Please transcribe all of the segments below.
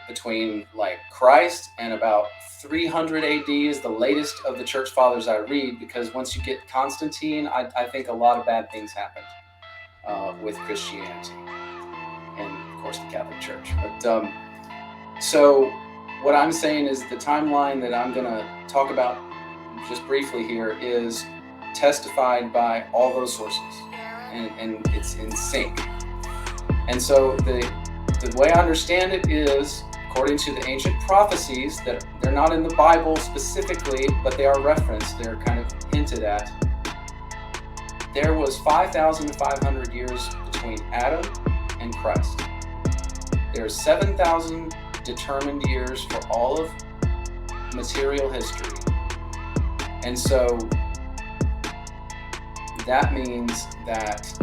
between like Christ and about 300 AD is the latest of the church fathers I read, because once you get Constantine, I think a lot of bad things happened with Christianity and of course the Catholic Church. But so what I'm saying is the timeline that I'm going to talk about just briefly here is testified by all those sources, and it's in sync. And so the way I understand it is, according to the ancient prophecies, that they're not in the Bible specifically, but they are referenced, they're kind of hinted at. There was 5,500 years between Adam and Christ. There's 7,000 determined years for all of material history. And so that means that,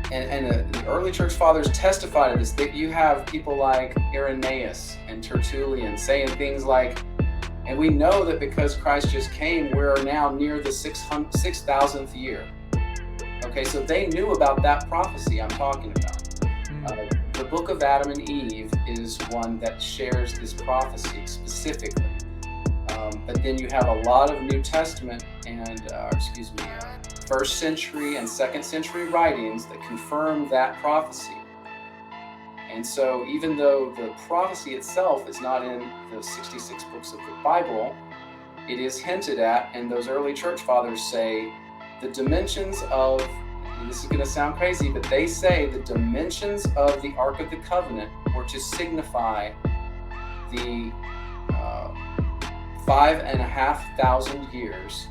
the early church fathers testified to this, that you have people like Irenaeus and Tertullian saying things like, and we know that because Christ just came, we're now near the 6,000th year. Okay, so they knew about that prophecy I'm talking about. The book of Adam and Eve is one that shares this prophecy specifically. But then you have a lot of New Testament and, first century and second century writings that confirm that prophecy. And so even though the prophecy itself is not in the 66 books of the Bible, it is hinted at, and those early church fathers say the dimensions of, and this is going to sound crazy, but they say the dimensions of the Ark of the Covenant were to signify the 5,500 years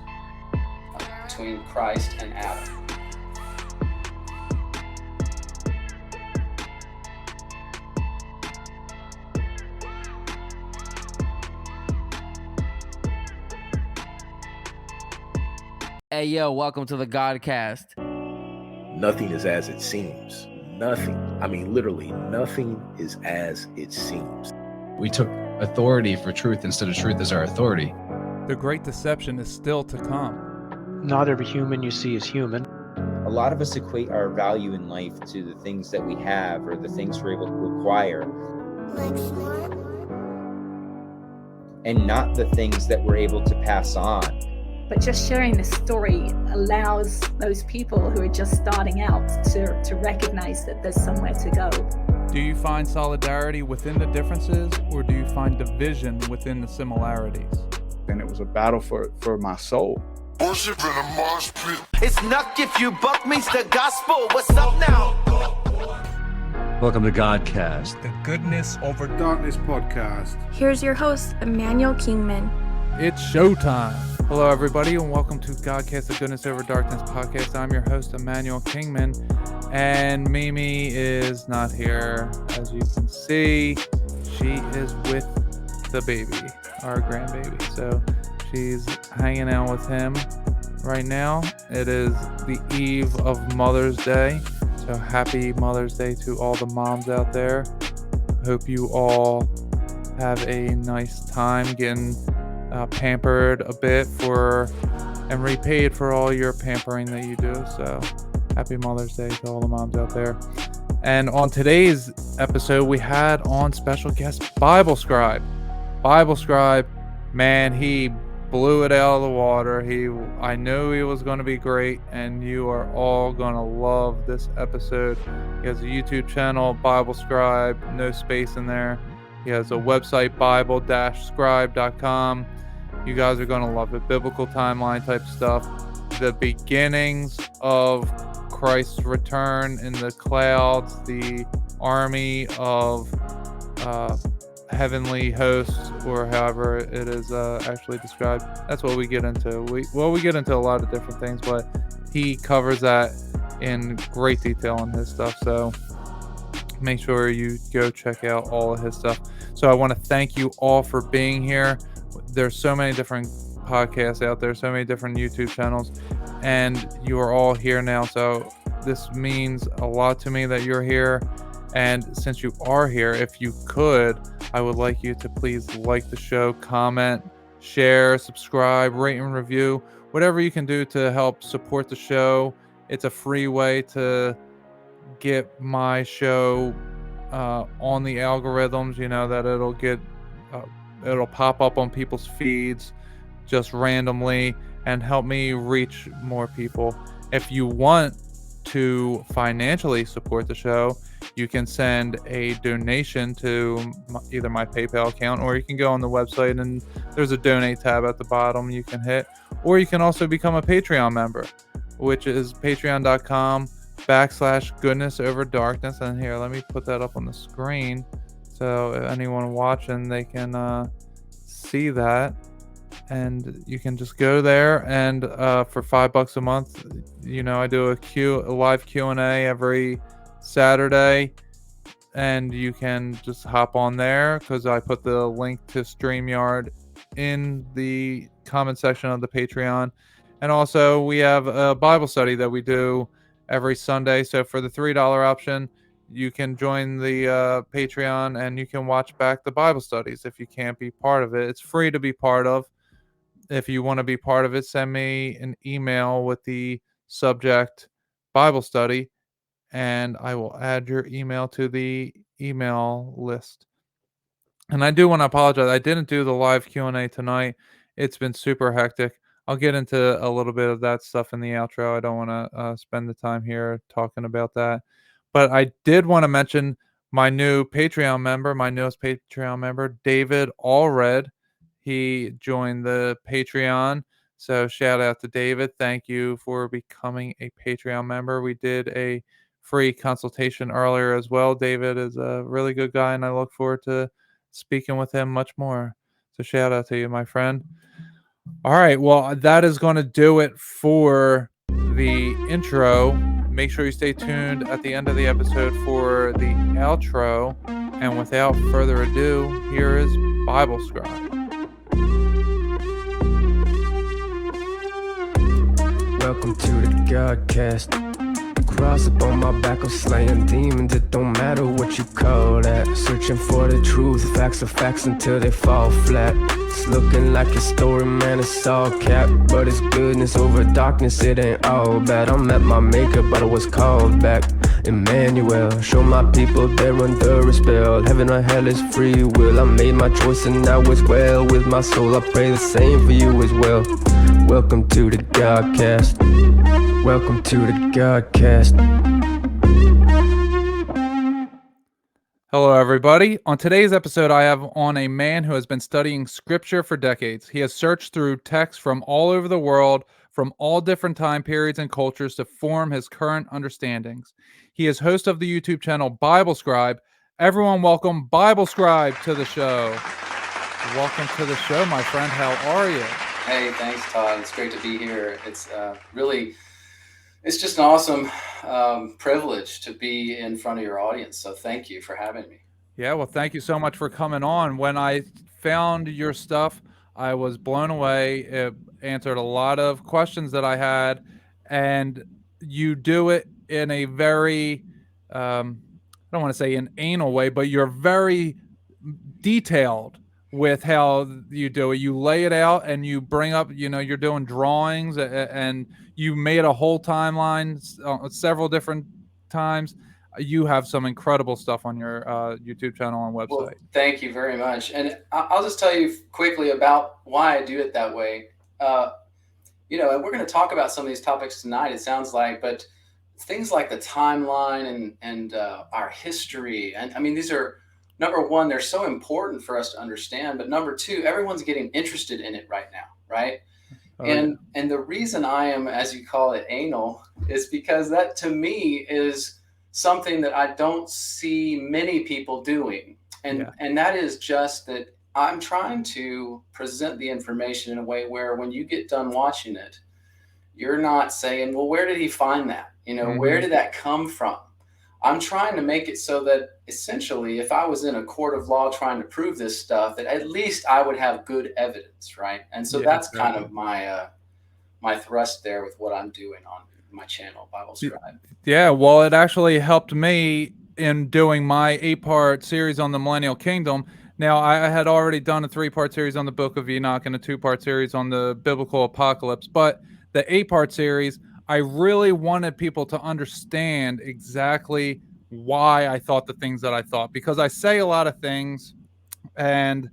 between Christ and Adam. Hey, yo, welcome to the Godcast. Nothing is as it seems. Nothing. I mean, literally, nothing is as it seems. We took authority for truth instead of truth as our authority. The great deception is still to come. Not every human you see is human. A lot of us equate our value in life to the things that we have or the things we're able to acquire, and not the things that we're able to pass on. But just sharing this story allows those people who are just starting out to recognize that there's somewhere to go. Do you find solidarity within the differences, or do you find division within the similarities? And it was a battle for my soul. It's Nuck if you buck meets the gospel. What's up now? Welcome to Godcast, The Goodness Over Darkness podcast. Here's your host, Emmanuel Kingman. It's showtime. Hello, everybody, and welcome to Godcast, The Goodness Over Darkness podcast. I'm your host, Emmanuel Kingman, and Mimi is not here. As you can see, she is with the baby, our grandbaby. So she's hanging out with him right now. It is the eve of Mother's Day. So happy Mother's Day to all the moms out there. Hope you all have a nice time getting pampered a bit and repaid for all your pampering that you do. So happy Mother's Day to all the moms out there. And on today's episode, we had on Special Guest Bible Scribe. Bible Scribe, man, he blew it out of the water. I knew he was going to be great, and you are all going to love this episode. He has a YouTube channel, Bible Scribe, no space in there. He has a website, bible-scribe.com. You guys are going to love it. Biblical timeline type stuff. The beginnings of Christ's return in the clouds, the army of heavenly hosts, or however it is actually described. That's what we get into. We get into a lot of different things, but he covers that in great detail in his stuff. So make sure you go check out all of his stuff. So I want to thank you all for being here. There's so many different podcasts out there, so many different YouTube channels, and you are all here now. So this means a lot to me that you're here. And since you are here, if you could, I would like you to please like the show, comment, share, subscribe, rate and review, whatever you can do to help support the show. It's a free way to get my show on the algorithms, that it'll pop up on people's feeds just randomly and help me reach more people. If you want to financially support the show, you can send a donation to either my PayPal account, or you can go on the website and there's a donate tab at the bottom you can hit, or you can also become a Patreon member, which is patreon.com/goodness-over-darkness. And here, let me put that up on the screen so anyone watching, they can see that. And you can just go there, and for $5 a month, I do a live Q&A every Saturday, and you can just hop on there because I put the link to StreamYard in the comment section of the Patreon. And also, we have a Bible study that we do every Sunday. So for the $3 option, you can join the Patreon and you can watch back the Bible studies if you can't be part of it. It's free to be part of. If you want to be part of it, send me an email with the subject Bible study, and I will add your email to the email list. And I do want to apologize. I didn't do the live Q&A tonight. It's been super hectic. I'll get into a little bit of that stuff in the outro. I don't want to spend the time here talking about that. But I did want to mention my new Patreon member, my newest Patreon member, David Allred. He joined the Patreon. So shout out to David. Thank you for becoming a Patreon member. We did a free consultation earlier as well. David is a really good guy, and I look forward to speaking with him much more. So shout out to you, my friend. All right. Well, that is going to do it for the intro. Make sure you stay tuned at the end of the episode for the outro. And without further ado, here is Bible Scribe. Welcome to the Godcast. Cross up on my back, I'm slaying demons. It don't matter what you call that. Searching for the truth, facts are facts until they fall flat. It's looking like a story, man, it's all cap. But it's goodness over darkness, it ain't all bad. I'm at my maker, but I was called back. Emmanuel, show my people they're under a spell. Heaven or hell is free will. I made my choice and now it's well with my soul. I pray the same for you as well. Welcome to the Godcast. Welcome to the Godcast. Hello, everybody. On today's episode, I have on a man who has been studying scripture for decades. He has searched through texts from all over the world, from all different time periods and cultures to form his current understandings. He is host of the YouTube channel Bible Scribe. Everyone welcome Bible Scribe to the show. Welcome to the show, my friend. How are you? Hey, thanks, Todd. It's great to be here. It's it's just an awesome privilege to be in front of your audience. So thank you for having me. Yeah, well, thank you so much for coming on. When I found your stuff, I was blown away. It answered a lot of questions that I had, and you do it in a very, I don't want to say an anal way, but you're very detailed with how you do it. You lay it out and you bring up, you're doing drawings and you made a whole timeline several different times. You have some incredible stuff on your YouTube channel and website. Well, thank you very much. And I'll just tell you quickly about why I do it that way. And we're going to talk about some of these topics tonight, it sounds like, but things like the timeline and our history. And I mean, these are, number one, they're so important for us to understand. But number two, everyone's getting interested in it right now, right? Oh, and the reason I am, as you call it, anal, is because that to me is something that I don't see many people doing. And that is just that I'm trying to present the information in a way where when you get done watching it, you're not saying, well, where did he find that? Where did that come from? I'm trying to make it so that essentially, if I was in a court of law trying to prove this stuff, that at least I would have good evidence, right? And so that's kind of my my thrust there with what I'm doing on my channel, Bible Scribe. Yeah, well, it actually helped me in doing my 8-part series on the Millennial Kingdom. Now, I had already done a 3-part series on the Book of Enoch and a 2-part series on the Biblical Apocalypse, but the 8-part series, I really wanted people to understand exactly why I thought the things that I thought, because I say a lot of things and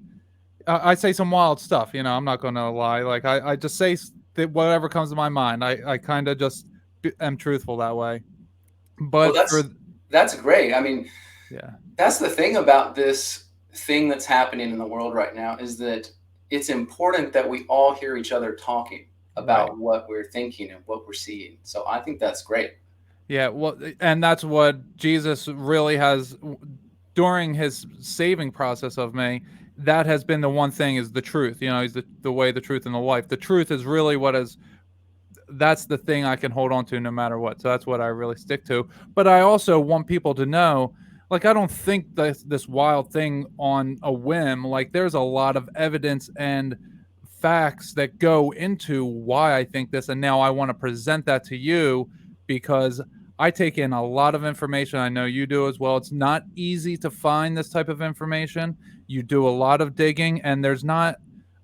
I say some wild stuff, I'm not going to lie. Like I just say whatever comes to my mind. I kind of just am truthful that way. But well, that's great. I mean, yeah, that's the thing about this thing that's happening in the world right now, is that it's important that we all hear each other talking about what we're thinking and what we're seeing. So I think that's great. Yeah, well, and that's what Jesus really has during his saving process of me. That has been the one thing, is the truth. He's the way, the truth, and the life. The truth is really that's the thing I can hold on to no matter what. So that's what I really stick to. But I also want people to know, like, I don't think this wild thing on a whim. Like, there's a lot of evidence and facts that go into why I think this. And now I want to present that to you, because I take in a lot of information. I know you do as well. It's not easy to find this type of information. You do a lot of digging, and there's not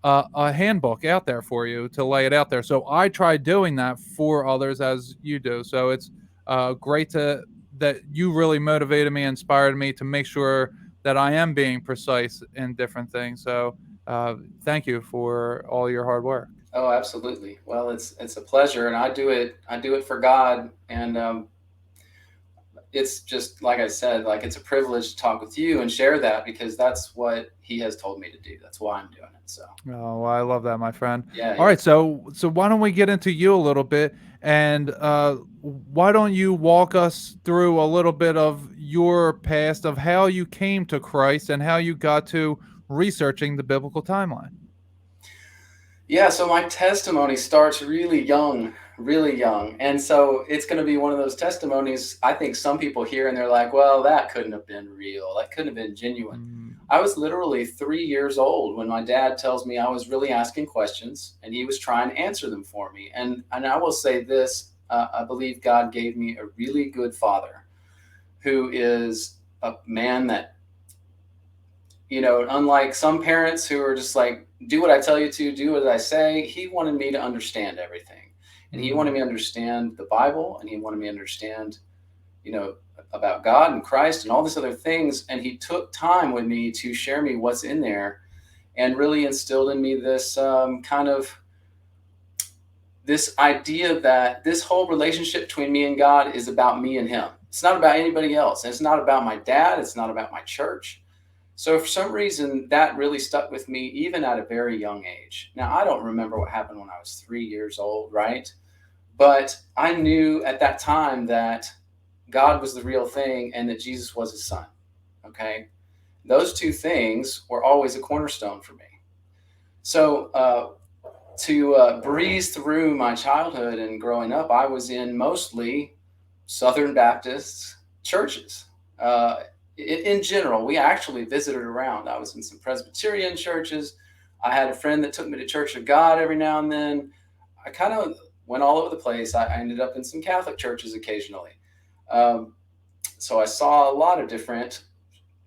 a handbook out there for you to lay it out there. So I try doing that for others, as you do. So it's great that you really motivated me, inspired me to make sure that I am being precise in different things. So thank you for all your hard work. Oh, absolutely. Well, it's a pleasure, and I do it for God, and it's just, like I said, like, it's a privilege to talk with you and share that, because that's what he has told me to do. That's why I'm doing it. So. Oh, well, I love that, my friend. Yeah. All right. So why don't we get into you a little bit, and why don't you walk us through a little bit of your past, of how you came to Christ and how you got to researching the biblical timeline? Yeah, so my testimony starts really young. And so it's going to be one of those testimonies I think some people hear and they're like, well, that couldn't have been real. That couldn't have been genuine. I was literally 3 years old when my dad tells me I was really asking questions, and he was trying to answer them for me. And I will say this, I believe God gave me a really good father, who is a man that, unlike some parents who are just like, do what I tell you to, do what I say, he wanted me to understand everything. And he wanted me to understand the Bible, and he wanted me to understand, about God and Christ and all these other things. And he took time with me to share me what's in there, and really instilled in me this this idea that this whole relationship between me and God is about me and him. It's not about anybody else. And it's not about my dad. It's not about my church. So for some reason, that really stuck with me, even at a very young age. Now, I don't remember what happened when I was 3 years old, right? But I knew at that time that God was the real thing and that Jesus was his son, okay? Those two things were always a cornerstone for me. So to breeze through my childhood and growing up, I was in mostly Southern Baptist churches. In general, we actually visited around. I was in some Presbyterian churches. I had a friend that took me to Church of God every now and then. I kind of went all over the place. I ended up in some Catholic churches occasionally. So I saw a lot of different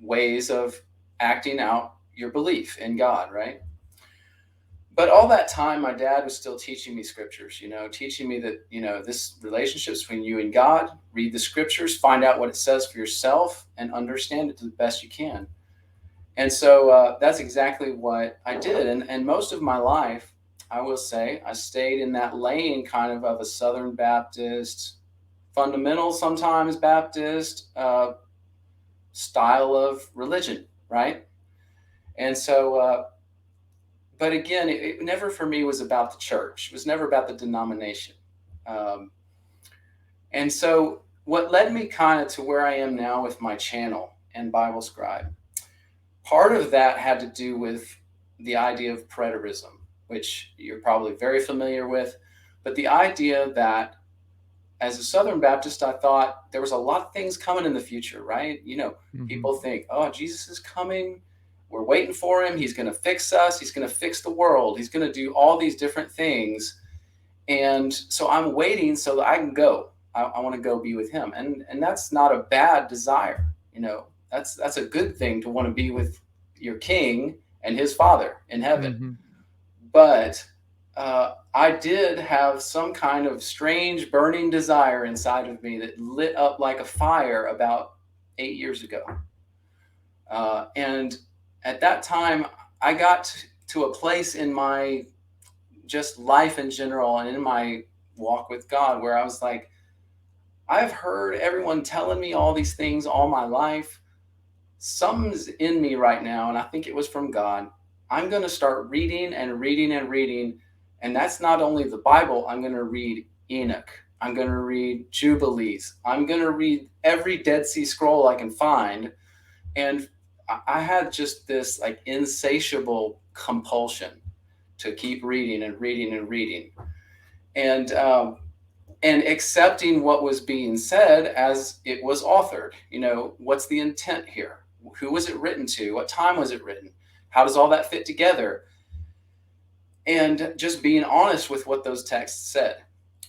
ways of acting out your belief in God, right? But all that time, my dad was still teaching me scriptures, teaching me that, this relationship between you and God. Read the scriptures, find out what it says for yourself, and understand it to the best you can. And so that's exactly what I did. And most of my life, I will say, I stayed in that lane kind of a Southern Baptist, fundamental, sometimes Baptist style of religion, right? And so, but again, it never for me was about the church. It was never about the denomination. And so what led me kind of to where I am now with my channel and Bible Scribe, part of that had to do with the idea of preterism, which you're probably very familiar with. But the idea that as a Southern Baptist, I thought there was a lot of things coming in the future, right? People think, oh, Jesus is coming. We're waiting for him. He's going to fix us. He's going to fix the world. He's going to do all these different things. And so I'm waiting so that I can go. I want to go be with him. And that's not a bad desire. That's a good thing to want to be with your king and his father in heaven. Mm-hmm. But I did have some kind of strange burning desire inside of me that lit up like a fire about 8 years ago. And at that time, I got to a place in my just life in general and in my walk with God where I was like, I've heard everyone telling me all these things all my life. Something's in me right now, and I think it was from God. I'm going to start reading and reading and reading. And that's not only the Bible. I'm going to read Enoch. I'm going to read Jubilees. I'm going to read every Dead Sea Scroll I can find. And I had just this like insatiable compulsion to keep reading and reading and reading. And accepting what was being said as it was authored. You know, what's the intent here? Who was it written to? What time was it written? How does all that fit together? And just being honest with what those texts said.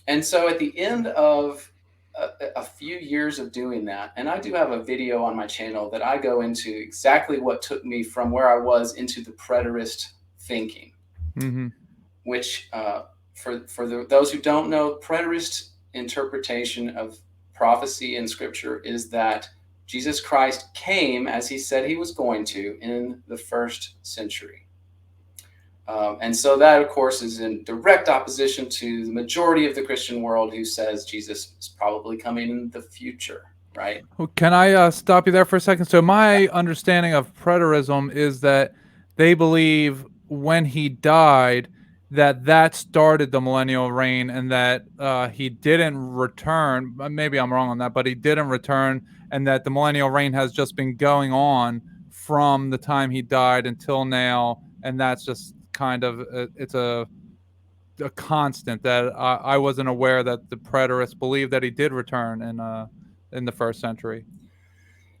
And so at the end of a few years of doing that, and I do have a video on my channel that I go into exactly what took me from where I was into the preterist thinking, which for those who don't know, preterist interpretation of prophecy in Scripture is that Jesus Christ came as he said he was going to in the first century. And so that, of course, is in direct opposition to the majority of the Christian world who says Jesus is probably coming in the future, right? Well, can I stop you there for a second? So my understanding of preterism is that they believe when he died, that started the millennial reign, and that he didn't return. Maybe I'm wrong on that, but he didn't return, and that the millennial reign has just been going on from the time he died until now, and that's just kind of it's a constant that I wasn't aware that the preterists believed that he did return in the first century.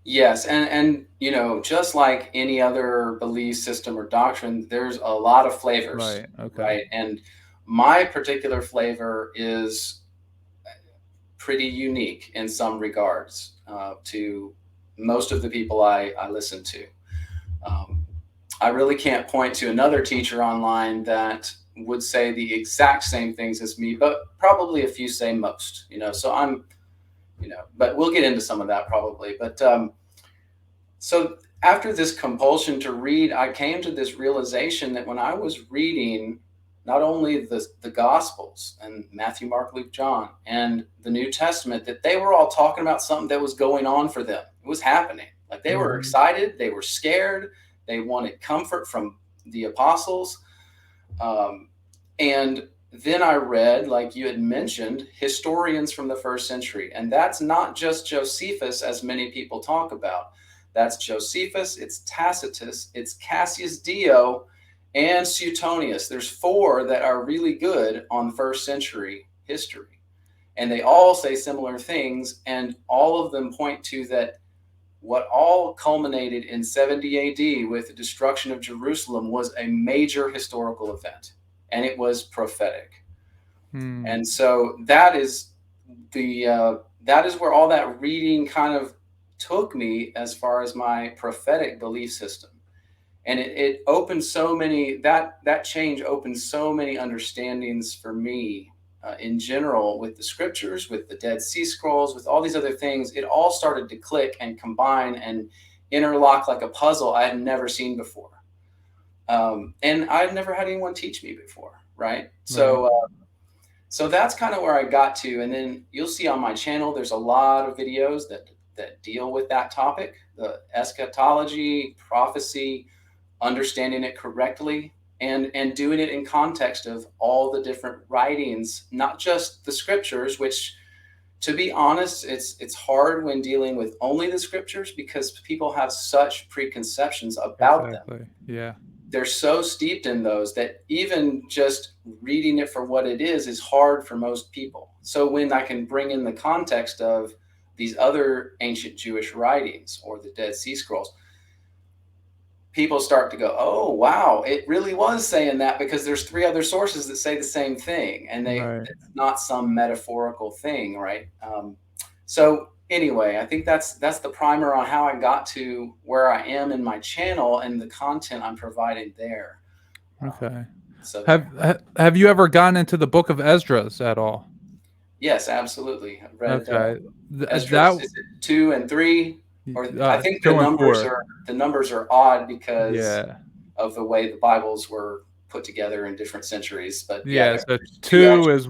Yes, and you know, just like any other belief system or doctrine, there's a lot of flavors, Right. Okay. right? And my particular flavor is pretty unique in some regards to most of the people I listen to. I really can't point to another teacher online that would say the exact same things as me, but probably a few say most, you know, so I'm, you know, but we'll get into some of that probably. But so after this compulsion to read, I came to this realization that when I was reading not only the Gospels and Matthew, Mark, Luke, John, and the New Testament, that they were all talking about something that was going on for them. It was happening. Like they were excited, they were scared, they wanted comfort from the apostles. And then I read, like you had mentioned, historians from the first century. And that's not just Josephus, as many people talk about. That's Josephus, it's Tacitus, it's Cassius Dio, and Suetonius. There's 4 that are really good on first century history. And they all say similar things, and all of them point to that what all culminated in 70 AD with the destruction of Jerusalem was a major historical event, and it was prophetic. And so that is where all that reading kind of took me as far as my prophetic belief system. And it opened so many, that change opened so many understandings for me in general with the scriptures, with the Dead Sea Scrolls, with all these other things. It all started to click and combine and interlock like a puzzle I had never seen before. And I've never had anyone teach me before, right? So that's kind of where I got to. And then you'll see on my channel, there's a lot of videos that deal with that topic, the eschatology, prophecy, understanding it correctly, and doing it in context of all the different writings, not just the scriptures, which, to be honest, it's hard when dealing with only the scriptures because people have such preconceptions about them. Yeah. They're so steeped in those that even just reading it for what it is hard for most people. So when I can bring in the context of these other ancient Jewish writings or the Dead Sea Scrolls, people start to go, oh, wow, it really was saying that, because there's 3 other sources that say the same thing, and it's not some metaphorical thing, right? So anyway, I think that's the primer on how I got to where I am in my channel and the content I'm providing there. Okay. So have you ever gotten into the book of Esdras at all? Yes, absolutely. I've read Okay. Esdras, is it 2 and 3? Or I think 2 and 4. the numbers are odd because Yeah. of the way the Bibles were put together in different centuries. But Yeah, there's so two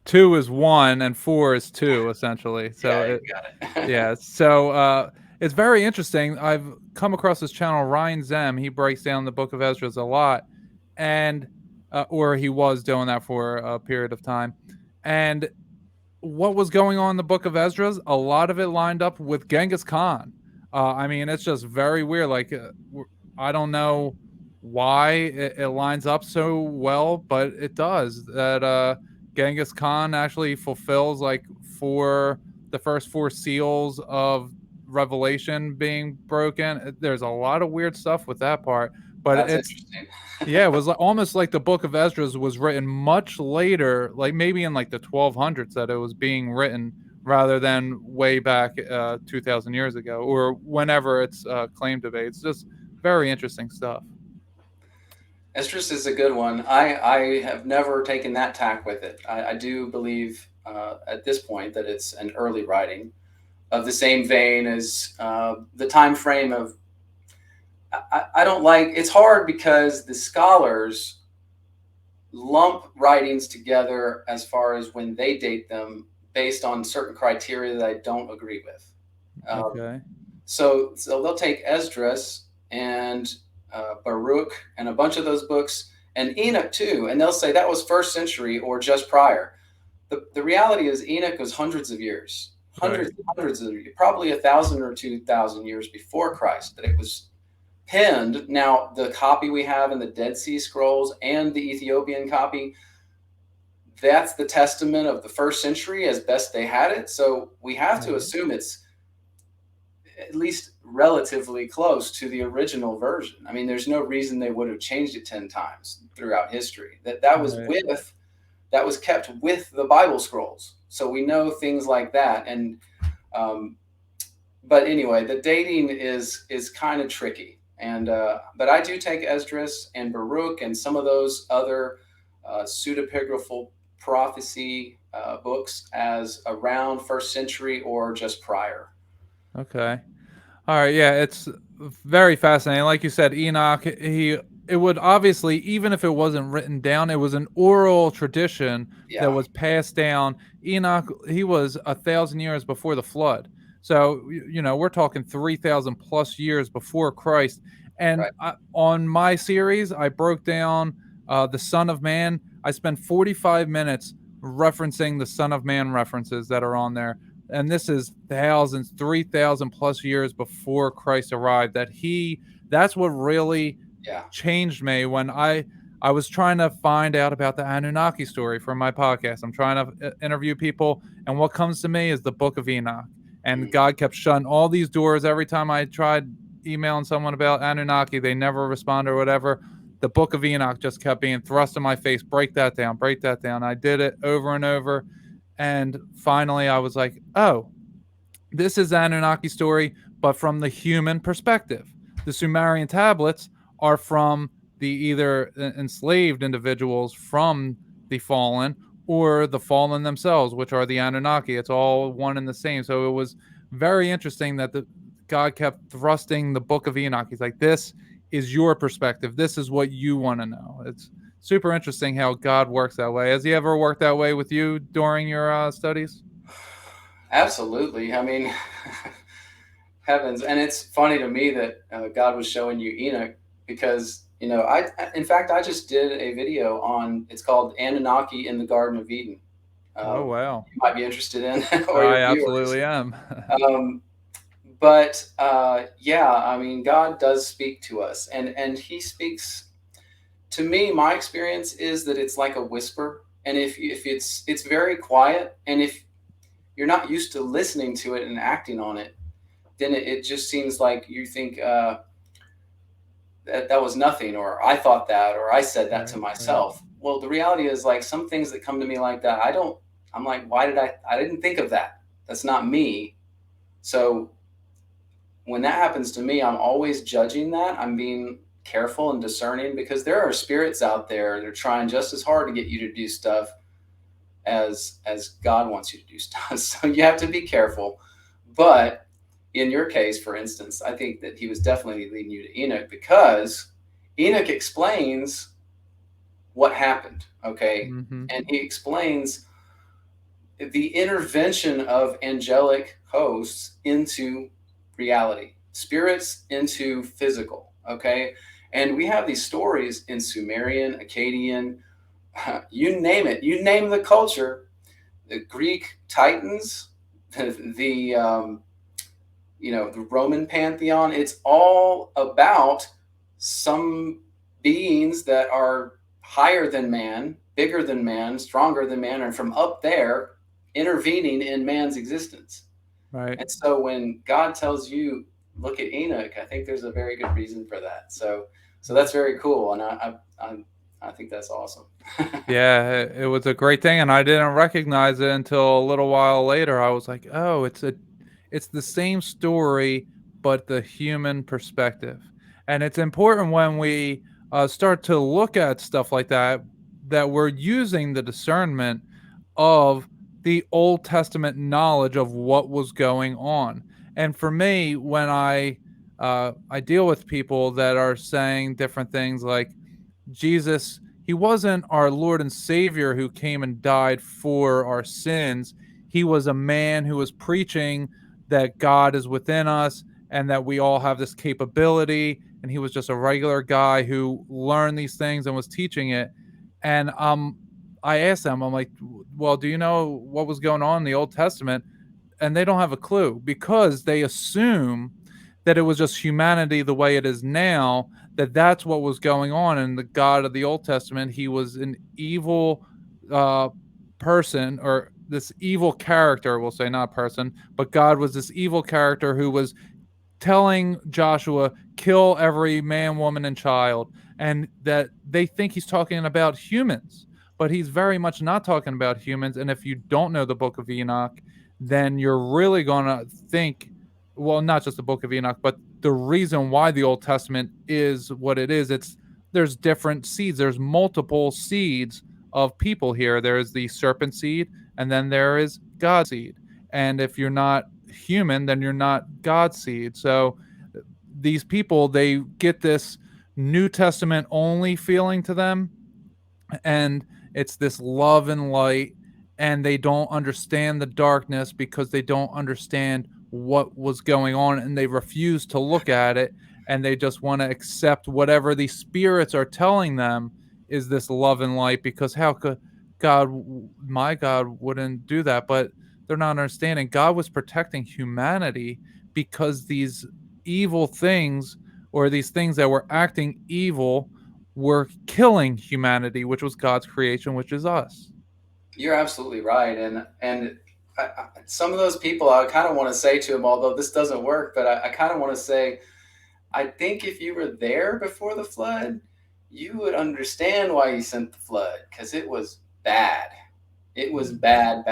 2 is 1 and 4 is 2 essentially. So Yeah, you it, got it. yeah, so it's very interesting. I've come across this channel, Ryan Zem. He breaks down the Book of Ezra a lot, and or he was doing that for a period of time. And what was going on in the Book of Ezra? A lot of it lined up with Genghis Khan. I mean, it's just very weird. Like, I don't know why it lines up so well, but it does. That Genghis Khan actually fulfills like the first 4 seals of Revelation being broken. There's a lot of weird stuff with that part, but That's it's interesting. yeah, it was almost like the Book of Ezra was written much later, like maybe in like the 1200s that it was being written, rather than way back 2,000 years ago or whenever it's claimed to be. It's just very interesting stuff. Esdras is a good one. I have never taken that tack with it. I do believe at this point that it's an early writing of the same vein as the time frame of. I don't like. It's hard because the scholars lump writings together as far as when they date them based on certain criteria that I don't agree with. Okay. So they'll take Esdras and Baruch and a bunch of those books and Enoch too, and they'll say that was 1st century or just prior. The reality is Enoch was hundreds of years, hundreds of years, probably 1,000 or 2,000 years before Christ that it was penned. Now, the copy we have in the Dead Sea Scrolls and the Ethiopian copy, that's the testament of the 1st century as best they had it. So we have to assume it's at least relatively close to the original version. I mean, there's no reason they would have changed it 10 times throughout history. That was kept with the Bible scrolls. So we know things like that. And but anyway, the dating is kind of tricky. And but I do take Esdras and Baruch and some of those other pseudepigraphal prophecy books as around 1st century or just prior. Okay. All right. Yeah, it's very fascinating. Like you said, Enoch, it would obviously, even if it wasn't written down, it was an oral tradition that was passed down. Enoch, he was 1,000 years before the flood. So, we're talking 3,000 plus years before Christ. And on my series, I broke down the Son of Man. I spent 45 minutes referencing the Son of Man references that are on there. And this is 3,000 plus years before Christ arrived. That's what really changed me when I was trying to find out about the Anunnaki story for my podcast. I'm trying to interview people, and what comes to me is the Book of Enoch. And God kept shutting all these doors. Every time I tried emailing someone about Anunnaki, they never responded or whatever. The Book of Enoch just kept being thrust in my face. Break that down, break that down. I did it over and over. And finally, I was like, oh, this is Anunnaki story, but from the human perspective. The Sumerian tablets are from the either enslaved individuals from the fallen or the fallen themselves, which are the Anunnaki. It's all one and the same. So it was very interesting that God kept thrusting the Book of Enoch. He's like, this is your perspective. This is what you want to know. It's super interesting how God works that way. Has he ever worked that way with you during your studies? Absolutely. I mean, heavens. And it's funny to me that God was showing you Enoch because, in fact, I just did a video on, it's called Anunnaki in the Garden of Eden. Oh, wow. You might be interested in. I absolutely am. But I mean, God does speak to us, and he speaks to me. My experience is that it's like a whisper. And if it's very quiet, and if you're not used to listening to it and acting on it, then it just seems like you think that was nothing, or I thought that, or I said that to myself. Well, the reality is, like, some things that come to me like that, I'm like, why did I didn't think of that. That's not me. So when that happens to me, I'm always judging that. I'm being careful and discerning, because there are spirits out there that are trying just as hard to get you to do stuff as God wants you to do stuff. So you have to be careful. But in your case, for instance, I think that he was definitely leading you to Enoch, because Enoch explains what happened, okay? Mm-hmm. And he explains the intervention of angelic hosts into reality, spirits into physical, okay? And we have these stories in Sumerian, Akkadian, you name it, you name the culture, the Greek Titans, the Roman pantheon. It's all about some beings that are higher than man, bigger than man, stronger than man, and from up there intervening in man's existence. Right. And so when God tells you, look at Enoch, I think there's a very good reason for that. So that's very cool, and I think that's awesome. Yeah, it was a great thing, and I didn't recognize it until a little while later. I was like, oh, it's the same story, but the human perspective. And it's important when we start to look at stuff like that we're using the discernment of the Old Testament knowledge of what was going on. And for me, when I deal with people that are saying different things like Jesus, he wasn't our Lord and Savior who came and died for our sins. He was a man who was preaching that God is within us and that we all have this capability. And he was just a regular guy who learned these things and was teaching it. And I asked them, I'm like, well, do you know what was going on in the Old Testament? And they don't have a clue, because they assume that it was just humanity the way it is now, that's what was going on. And the God of the Old Testament, he was an evil person, or this evil character, we'll say, not person, but God was this evil character who was telling Joshua, kill every man, woman, and child. And that they think he's talking about humans, but he's very much not talking about humans. And if you don't know the book of Enoch, then you're really going to think, well, not just the book of Enoch, but the reason why the Old Testament is what it is. There's different seeds. There's multiple seeds of people here. There's the serpent seed, and then there is God's seed. And if you're not human, then you're not God's seed. So these people, they get this New Testament only feeling to them, and it's this love and light, and they don't understand the darkness because they don't understand what was going on, and they refuse to look at it, and they just want to accept whatever these spirits are telling them is this love and light, because how could my God wouldn't do that? But they're not understanding God was protecting humanity, because these evil things, or these things that were acting evil, were killing humanity, which was God's creation, which is us. You're absolutely right. And some of those people, I kind of want to say to them, although this doesn't work, but I kind of want to say, I think if you were there before the flood, you would understand why he sent the flood, because it was bad. It was bad.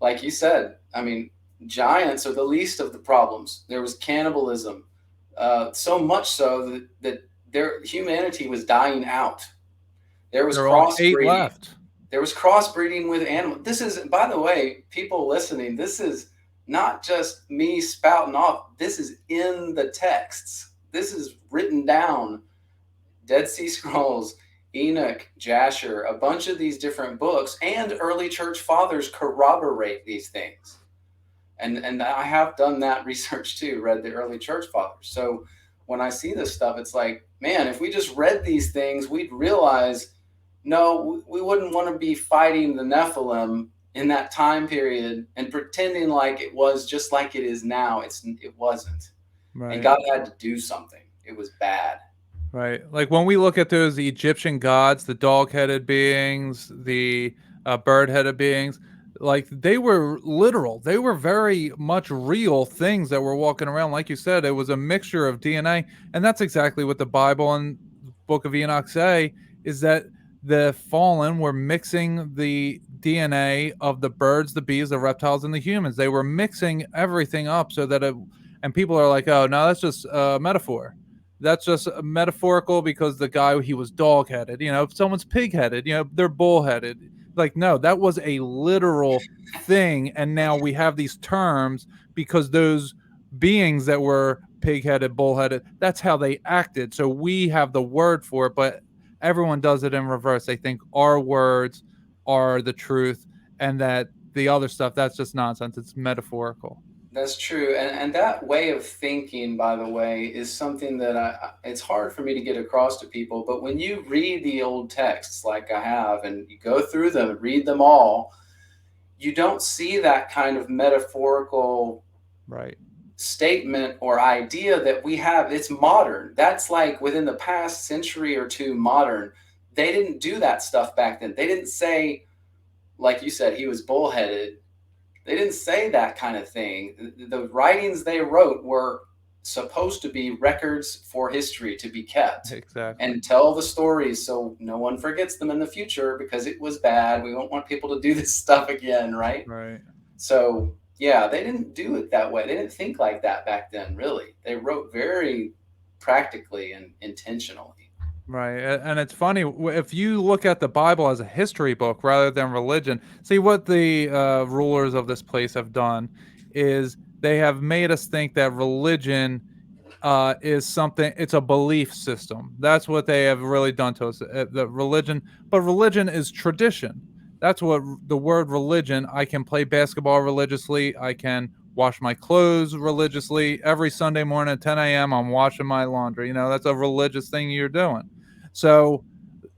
Like you said, I mean, giants are the least of the problems. There was cannibalism, so much so that humanity was dying out. There was crossbreeding left. There was crossbreeding with animals. This is, by the way, people listening, this is not just me spouting off. This is in the texts. This is written down. Dead Sea Scrolls, Enoch, Jasher, a bunch of these different books, and early church fathers corroborate these things. And I have done that research too, read the early church fathers. So when I see this stuff, it's like, man, if we just read these things, we'd realize, no, we wouldn't want to be fighting the Nephilim in that time period and pretending like it was just like it is now. It wasn't. Right. And God had to do something. It was bad. Right. Like when we look at those Egyptian gods, the dog-headed beings, the bird-headed beings, like they were literal. They were very much real things that were walking around. Like you said, it was a mixture of DNA. And that's exactly what the Bible and the Book of Enoch say, is that the fallen were mixing the DNA of the birds, the bees, the reptiles, and the humans. They were mixing everything up so that and people are like, oh, no, that's just a metaphor. That's just metaphorical because the guy, he was dog-headed. You know, if someone's pig-headed, you know, they're bull-headed. Like, no, that was a literal thing. And now we have these terms because those beings that were pig-headed, bull-headed, that's how they acted. So we have the word for it, but everyone does it in reverse. They think our words are the truth and that the other stuff, that's just nonsense. It's metaphorical. That's true. And that way of thinking, by the way, is something that it's hard for me to get across to people. But when you read the old texts like I have, and you go through them and read them all, you don't see that kind of metaphorical statement or idea that we have. It's modern. That's like within the past century or two modern. They didn't do that stuff back then. They didn't say, like you said, he was bullheaded. They didn't say that kind of thing. The writings they wrote were supposed to be records for history to be kept. Exactly. And tell the stories so no one forgets them in the future because it was bad. We don't want people to do this stuff again, right? Right. So, yeah, they didn't do it that way. They didn't think like that back then, really. They wrote very practically and intentionally. Right. And it's funny, if you look at the Bible as a history book rather than religion, see what the rulers of this place have done is they have made us think that religion is something, it's a belief system. That's what they have really done to us. The religion, but religion is tradition. That's what the word religion, I can play basketball religiously. I can wash my clothes religiously. Every Sunday morning at 10 a.m., I'm washing my laundry. That's a religious thing you're doing. So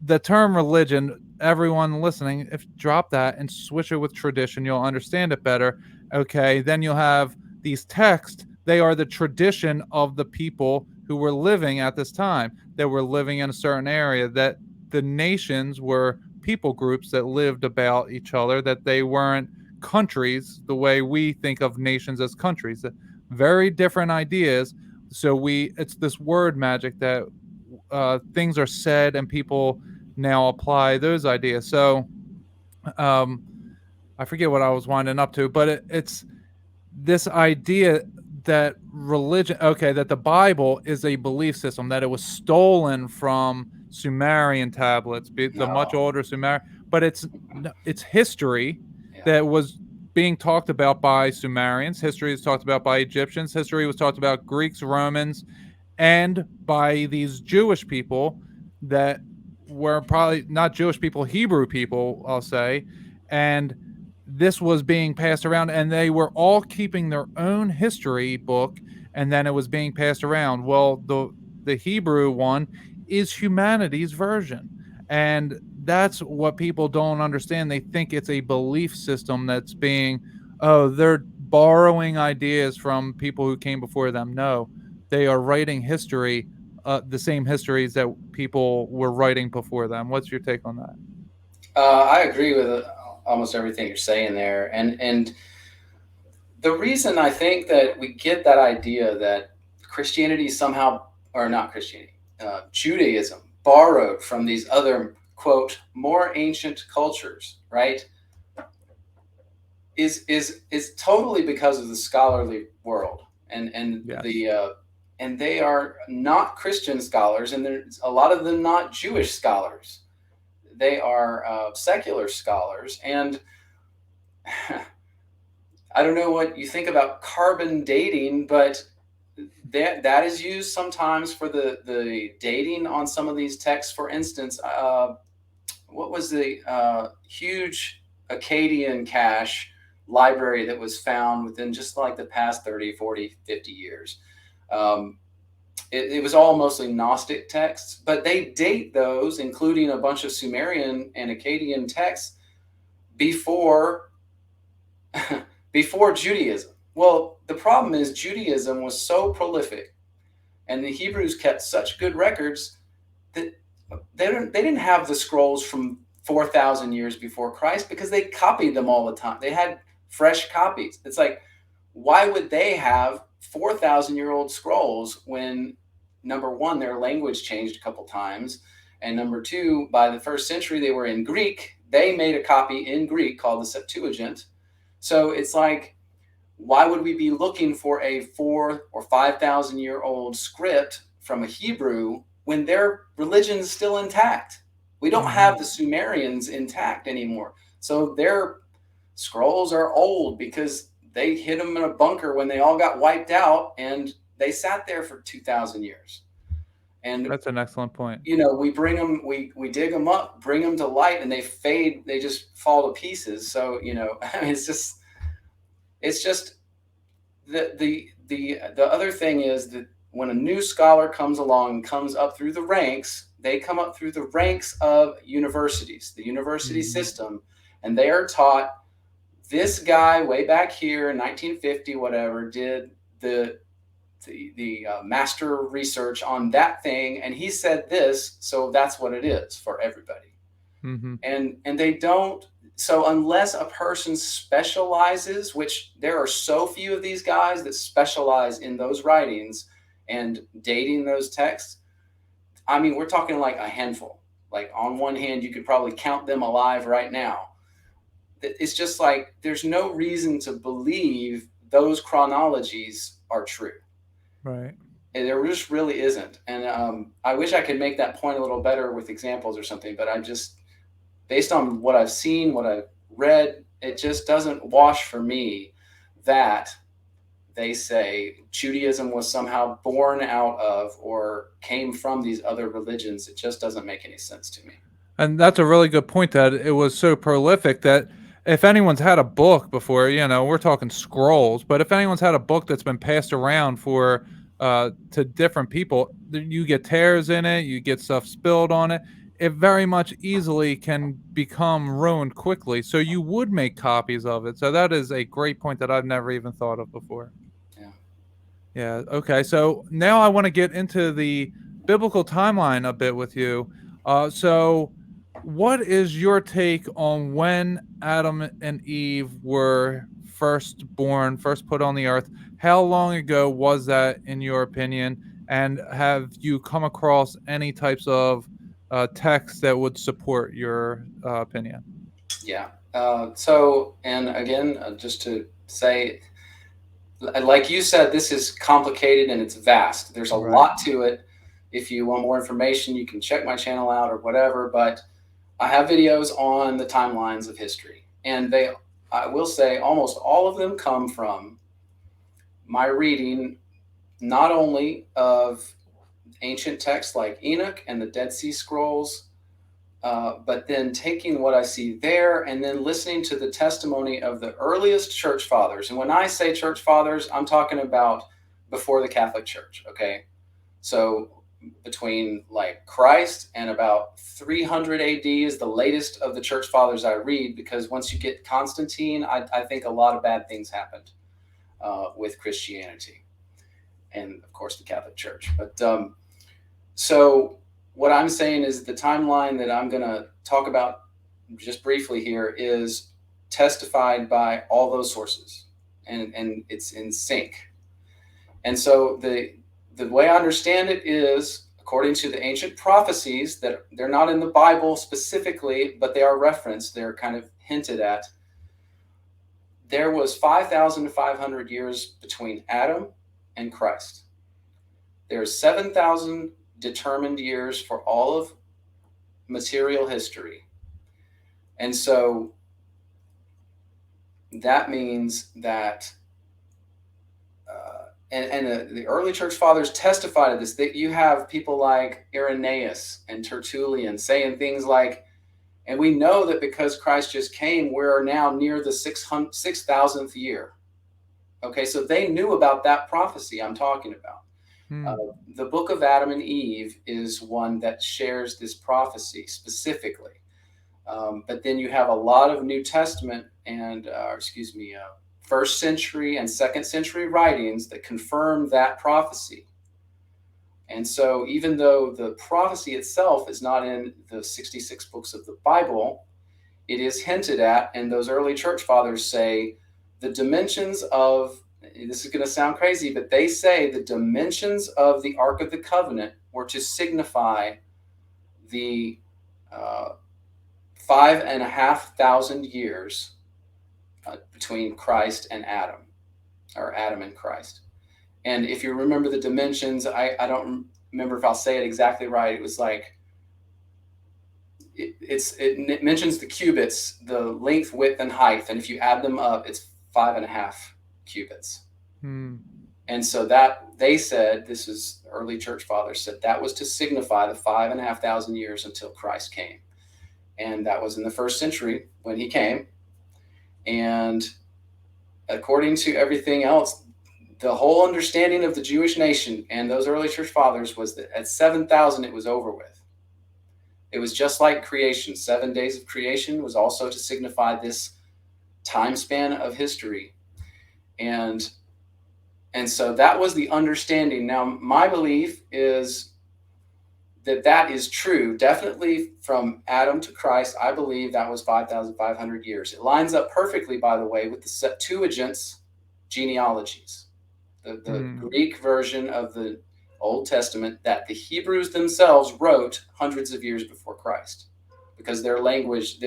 the term religion, everyone listening, if drop that and switch it with tradition, you'll understand it better. Okay, then you'll have these texts. They are the tradition of the people who were living at this time, that were living in a certain area, that the nations were people groups that lived about each other, that they weren't countries the way we think of nations as countries. Very different ideas. So it's this word magic that things are said and people now apply those ideas. So I forget what I was winding up to, but it's this idea that religion, that the Bible is a belief system, that it was stolen from Sumerian tablets, the much older Sumerian, but it's history that was being talked about by Sumerians. History is talked about by Egyptians. History was talked about Greeks, Romans, and by these Jewish people that were probably not Jewish people, Hebrew people, I'll say. And this was being passed around, and they were all keeping their own history book, and then it was being passed around. Well, the Hebrew one is humanity's version. And that's what people don't understand. They think it's a belief system that's being, they're borrowing ideas from people who came before them. No, they are writing history, the same histories that people were writing before them. What's your take on that? I agree with almost everything you're saying there. And the reason I think that we get that idea that Christianity somehow, or not Christianity, Judaism borrowed from these other, quote, more ancient cultures, right, is totally because of the scholarly world. And yes. And they are not Christian scholars, and there's a lot of them not Jewish scholars. They are secular scholars. And I don't know what you think about carbon dating, but that is used sometimes for the dating on some of these texts. For instance, what was the huge Akkadian cache library that was found within just like the past 30, 40, 50 years? It was all mostly Gnostic texts, but they date those, including a bunch of Sumerian and Akkadian texts, before Judaism. Well, the problem is Judaism was so prolific, and the Hebrews kept such good records that they didn't have the scrolls from 4,000 years before Christ, because they copied them all the time. They had fresh copies. It's like, why would they have 4,000-year-old scrolls when, number one, their language changed a couple times, and number two, by the first century, they were in Greek. They made a copy in Greek called the Septuagint. So it's like, why would we be looking for a 4,000 or 5,000-year-old script from a Hebrew when their religion is still intact? We don't have the Sumerians intact anymore. So their scrolls are old because they hid them in a bunker when they all got wiped out, and they sat there for 2,000 years. And that's an excellent point. We bring them, we dig them up, bring them to light, and they fade. They just fall to pieces. So I mean, it's just the other thing is that when a new scholar comes along, comes up through the ranks, they come up through the ranks of universities, the university system, and they are taught, this guy way back here in 1950, whatever, did the master research on that thing, and he said this, so that's what it is for everybody. And they don't. So unless a person specializes, which there are so few of these guys that specialize in those writings and dating those texts, I mean, we're talking like a handful. Like on one hand, you could probably count them alive right now. It's just like there's no reason to believe those chronologies are true. Right. And there just really isn't. And I wish I could make that point a little better with examples or something, but I'm just, based on what I've seen, what I've read, it just doesn't wash for me that they say Judaism was somehow born out of or came from these other religions. It just doesn't make any sense to me. And that's a really good point, that it was so prolific that if anyone's had a book before, we're talking scrolls, but if anyone's had a book that's been passed around to different people, you get tears in it, you get stuff spilled on it. It very much easily can become ruined quickly. So you would make copies of it. So that is a great point that I've never even thought of before. Yeah. Okay. So now I want to get into the biblical timeline a bit with you. So what is your take on when Adam and Eve were first born, first put on the earth? How long ago was that, in your opinion? And have you come across any types of texts that would support your opinion? Yeah. So, and again, just to say, like you said, this is complicated and it's vast. There's a lot to it. If you want more information, you can check my channel out or whatever, but I have videos on the timelines of history, and I will say almost all of them come from my reading, not only of ancient texts like Enoch and the Dead Sea Scrolls, but then taking what I see there and then listening to the testimony of the earliest church fathers. And when I say church fathers, I'm talking about before the Catholic Church, okay? So between like Christ and about 300 AD is the latest of the church fathers I read, because once you get Constantine, I think a lot of bad things happened with Christianity and of course the Catholic Church. But so what I'm saying is the timeline that I'm going to talk about just briefly here is testified by all those sources, and it's in sync. And so the way I understand it is, according to the ancient prophecies, that they're not in the Bible specifically, but they are referenced, they're kind of hinted at. There was 5,500 years between Adam and Christ. There's 7,000 determined years for all of material history. And so that means that the early church fathers testified to this, that you have people like Irenaeus and Tertullian saying things like, and we know that because Christ just came, we're now near the 6,000th year. Okay, so they knew about that prophecy I'm talking about. The book of Adam and Eve is one that shares this prophecy specifically. But then you have a lot of New Testament and, first century and second century writings that confirm that prophecy. And so even though the prophecy itself is not in the 66 books of the Bible, it is hinted at, and those early church fathers say the dimensions of, this is going to sound crazy, but they say the dimensions of the Ark of the Covenant were to signify the 5,500 years between Christ and Adam, or Adam and Christ. And if you remember the dimensions, I don't remember if I'll say it exactly right. It was like, it mentions the cubits, the length, width, and height, and if you add them up, it's 5.5 cubits. And so that they said, this is early church fathers said, that was to signify the 5,500 years until Christ came. And that was in the first century when he came. And according to everything else, the whole understanding of the Jewish nation and those early church fathers was that at 7,000 it was over with. It was just like creation. 7 days of creation was also to signify this time span of history. And so that was the understanding. Now, my belief is that that is true. Definitely from Adam to Christ, I believe that was 5,500 years. It lines up perfectly, by the way, with the Septuagint's genealogies, the Greek version of the Old Testament that the Hebrews themselves wrote hundreds of years before Christ, because their language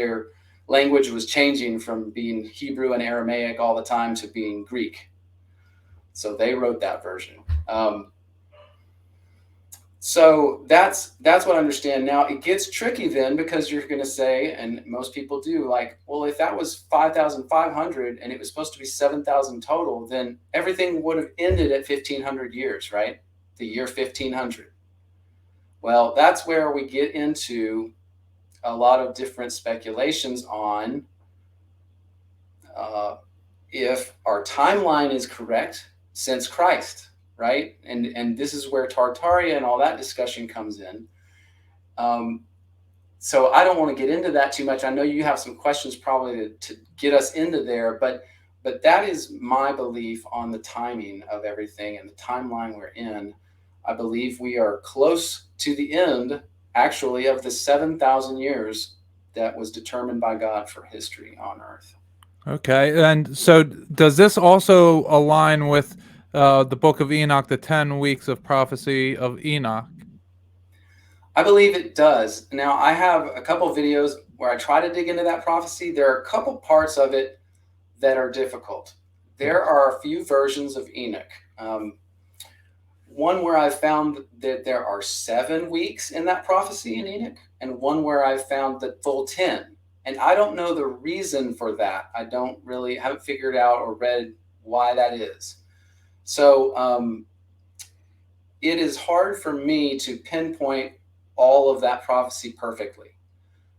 was changing from being Hebrew and Aramaic all the time to being Greek. So they wrote that version. So that's what I understand. Now it gets tricky then, because you're going to say, and most people do, like, well, if that was 5,500 and it was supposed to be 7,000 total, then everything would have ended at 1,500 years, right? The year 1,500. Well, that's where we get into a lot of different speculations on if our timeline is correct since Christ, right? And this is where Tartaria and all that discussion comes in. So I don't want to get into that too much. I know you have some questions probably to get us into there, but that is my belief on the timing of everything and the timeline we're in. I believe we are close to the end, actually, of the 7,000 years that was determined by God for history on earth. Okay. And so does this also align with the book of Enoch, the 10 weeks of prophecy of Enoch? I believe it does. Now, I have a couple of videos where I try to dig into that prophecy. There are a couple parts of it that are difficult. There are a few versions of Enoch. One where I found that there are 7 weeks in that prophecy in Enoch, and one where I found the full 10. And I don't know the reason for that. I haven't figured out or read why that is. So it is hard for me to pinpoint all of that prophecy perfectly.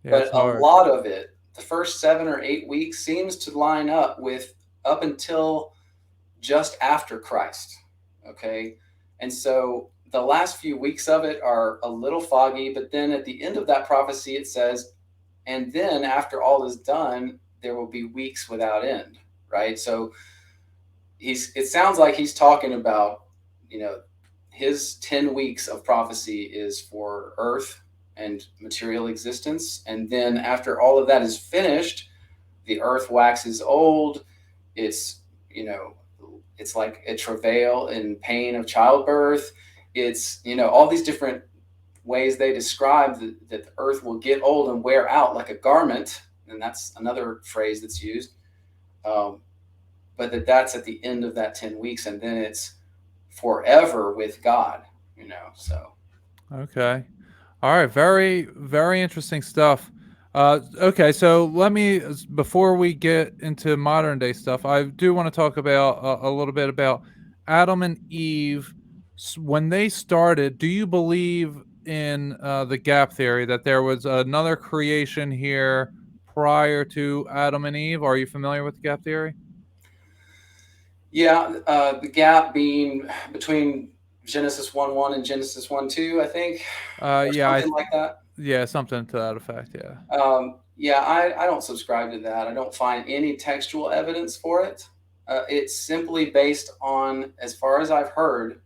Yeah, but a lot of it, the first 7 or 8 weeks, seems to line up with up until just after Christ. Okay. And so the last few weeks of it are a little foggy, but then at the end of that prophecy, it says, and then after all is done, there will be weeks without end, right? So it sounds like he's talking about, his 10 weeks of prophecy is for earth and material existence. And then after all of that is finished, the earth waxes old. It's like a travail and pain of childbirth. It's, all these different ways they describe that the earth will get old and wear out like a garment. And that's another phrase that's used. But that's at the end of that 10 weeks. And then it's forever with God, so. Okay. All right. Very, very interesting stuff. Okay. So before we get into modern day stuff, I do want to talk about a little bit about Adam and Eve. When they started, do you believe in the gap theory, that there was another creation here prior to Adam and Eve? Are you familiar with the gap theory? Yeah, the gap being between Genesis 1:1 and Genesis 1:2, I think. Something like that. Yeah, something to that effect. Yeah. I don't subscribe to that. I don't find any textual evidence for it. It's simply based on, as far as I've heard,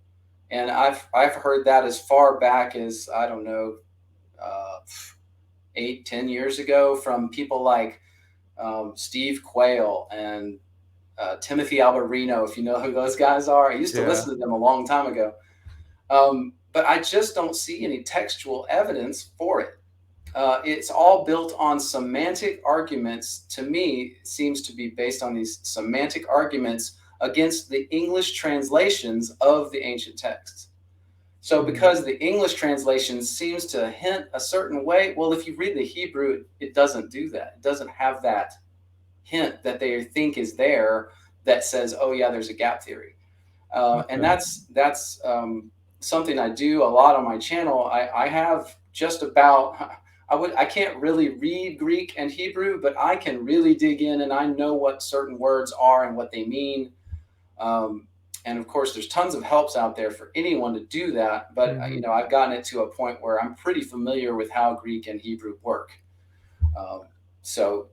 and I've heard that as far back as, I don't know, 8-10 years ago, from people like Steve Quayle and Timothy Alberino, if you know who those guys are. I used to listen to them a long time ago. But I just don't see any textual evidence for it. It's all built on semantic arguments. To me, it seems to be based on these semantic arguments against the English translations of the ancient texts. So because the English translation seems to hint a certain way, well, if you read the Hebrew, it doesn't do that. It doesn't have that hint that they think is there that says, oh yeah, there's a gap theory. And that's something I do a lot on my channel. I have just about, I can't really read Greek and Hebrew, but I can really dig in and I know what certain words are and what they mean. And of course, there's tons of helps out there for anyone to do that. But, I've gotten it to a point where I'm pretty familiar with how Greek and Hebrew work. So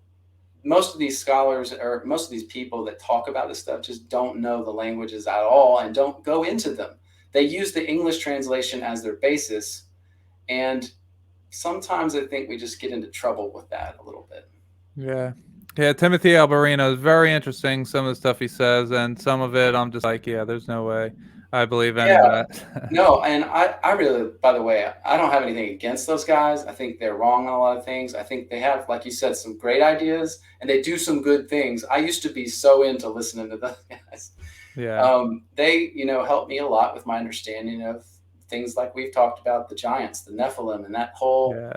most of these scholars or most of these people that talk about this stuff just don't know the languages at all and don't go into them. They use the English translation as their basis. And sometimes I think we just get into trouble with that a little bit. Yeah. Yeah, Timothy Alberino is very interesting, some of the stuff he says, and some of it I'm just like, yeah, there's no way I believe any of that. No, and I really, by the way, I don't have anything against those guys. I think they're wrong on a lot of things. I think they have, like you said, some great ideas, and they do some good things. I used to be so into listening to those guys. Yeah. They, helped me a lot with my understanding of things like we've talked about, the giants, the Nephilim, and that whole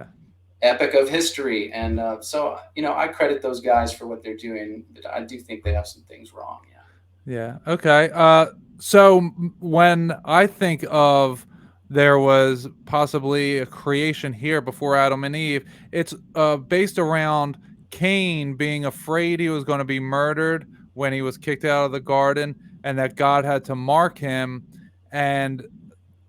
epic of history. And so, I credit those guys for what they're doing, but I do think they have some things wrong. Yeah. Okay. So when I think of there was possibly a creation here before Adam and Eve, it's based around Cain being afraid he was going to be murdered when he was kicked out of the garden, and that God had to mark him, and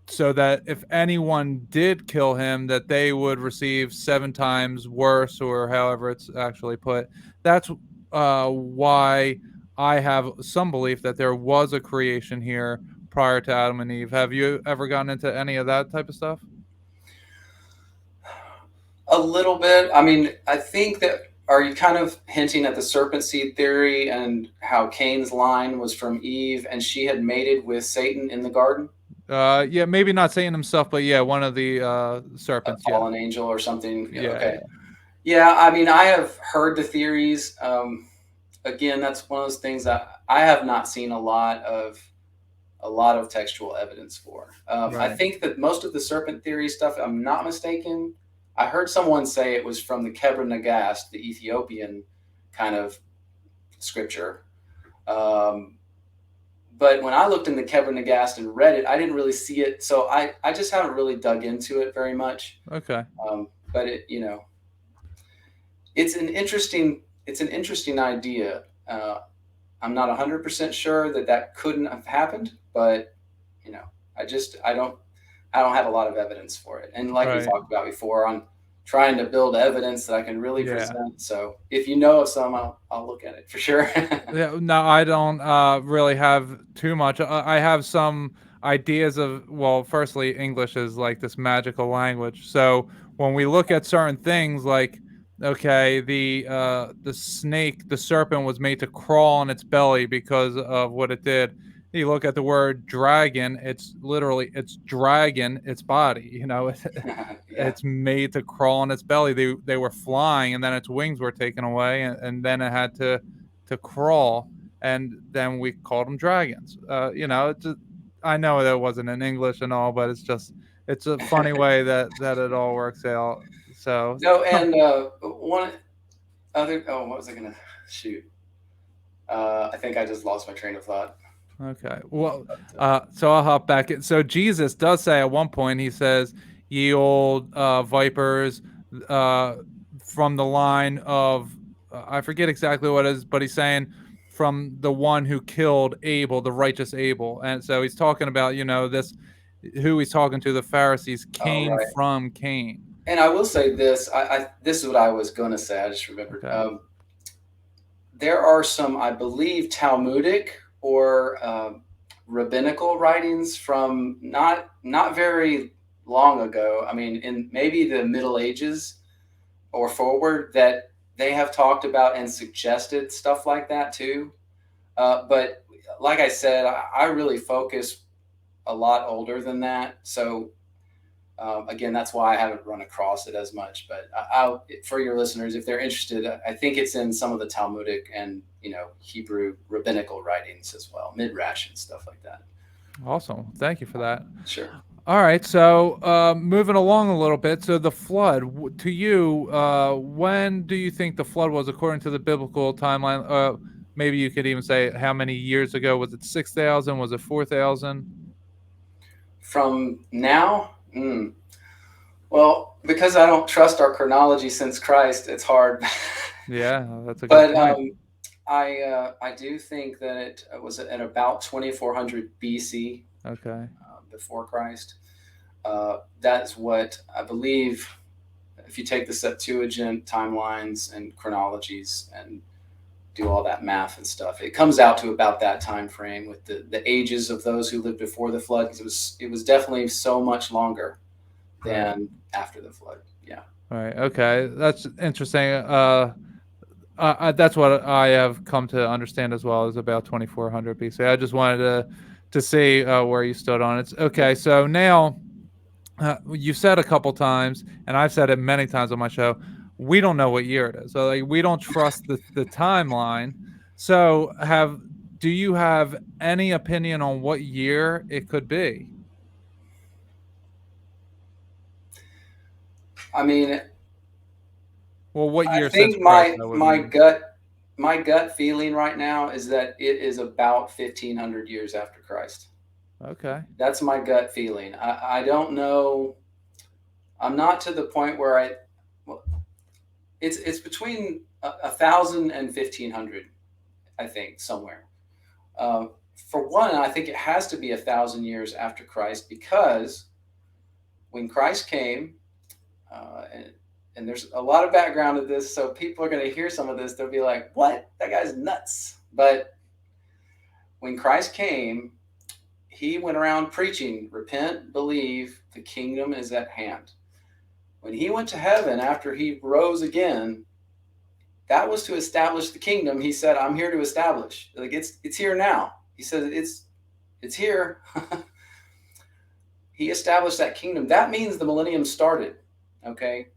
so that if anyone did kill him, that they would receive 7 times worse, or however it's actually put. That's why I have some belief that there was a creation here prior to Adam and Eve. Have you ever gotten into any of that type of stuff? A little bit. I mean, I think that, are you kind of hinting at the serpent seed theory and how Cain's line was from Eve and she had mated with Satan in the garden? Yeah, maybe not Satan himself, but yeah, one of the serpents. A fallen angel or something. Yeah. Okay. Yeah, I mean, I have heard the theories. Again, that's one of those things that I have not seen a lot of textual evidence for. I think that most of the serpent theory stuff, if I'm not mistaken, I heard someone say it was from the Kebra Nagast, the Ethiopian kind of scripture. But when I looked in the Kebra Nagast and read it, I didn't really see it. So I just haven't really dug into it very much. Okay. But it, it's an interesting idea. I'm not 100% sure that couldn't have happened, but I don't have a lot of evidence for it. And like we talked about before, I'm trying to build evidence that I can really present. So if you know of some, I'll look at it for sure. Yeah, no, I don't really have too much. I have some ideas of, well, firstly, English is like this magical language. So when we look at certain things like, okay, the snake, the serpent was made to crawl on its belly because of what it did. You look at the word dragon, it's dragging its body, it's made to crawl on its belly. They were flying, and then its wings were taken away, and then it had to crawl, and then we called them dragons. I know that wasn't in English and all, but it's a funny way that it all works out. So no, and one other, what was I gonna shoot? I think I just lost my train of thought. Okay. Well, so I'll hop back in. So Jesus does say at one point, he says, ye old vipers, from the line of, I forget exactly what it is, but he's saying from the one who killed Abel, the righteous Abel. And so he's talking about, who he's talking to, the Pharisees, came from Cain. And I will say this, this is what I was going to say. I just remembered. Okay. There are some, I believe, Talmudic or rabbinical writings from not very long ago. I mean, in maybe the Middle Ages or forward, that they have talked about and suggested stuff like that too. But like I said, I really focus a lot older than that. So again, that's why I haven't run across it as much. But for your listeners, if they're interested, I think it's in some of the Talmudic and Hebrew rabbinical writings as well, Midrash and stuff like that. Awesome. Thank you for that. Sure. All right, so moving along a little bit. So the flood, to you, when do you think the flood was according to the biblical timeline? Maybe you could even say how many years ago? Was it 6,000? Was it 4,000? From now? Well, because I don't trust our chronology since Christ, it's hard. Yeah, that's a But good point. I do think that it was at about 2400 BC. Okay. Before Christ. That's what I believe. If you take the Septuagint timelines and chronologies and do all that math and stuff, it comes out to about that time frame with the ages of those who lived before the flood. Because it was definitely so much longer than after the flood. Yeah. All right. Okay, that's interesting. That's what I have come to understand as well, is about 2400 BC. I just wanted to see where you stood on it. Okay, so now you've said a couple times, and I've said it many times on my show, we don't know what year it is. So like, we don't trust the timeline. So do you have any opinion on what year it could be? I mean, well, what year? I think since Christ, my gut feeling right now is that it is about 1500 years after Christ. Okay. That's my gut feeling. I don't know. I'm not to the point where it's between 1,000 and 1,500, I think, somewhere. For one, I think it has to be 1,000 years after Christ, because when Christ came, and there's a lot of background to this, so people are going to hear some of this. They'll be like, what? That guy's nuts. But when Christ came, he went around preaching, repent, believe, the kingdom is at hand. When he went to heaven after he rose again, that was to establish the kingdom. He said, I'm here to establish. Like, it's here now. He said, it's here. He established that kingdom. That means the millennium started. Okay.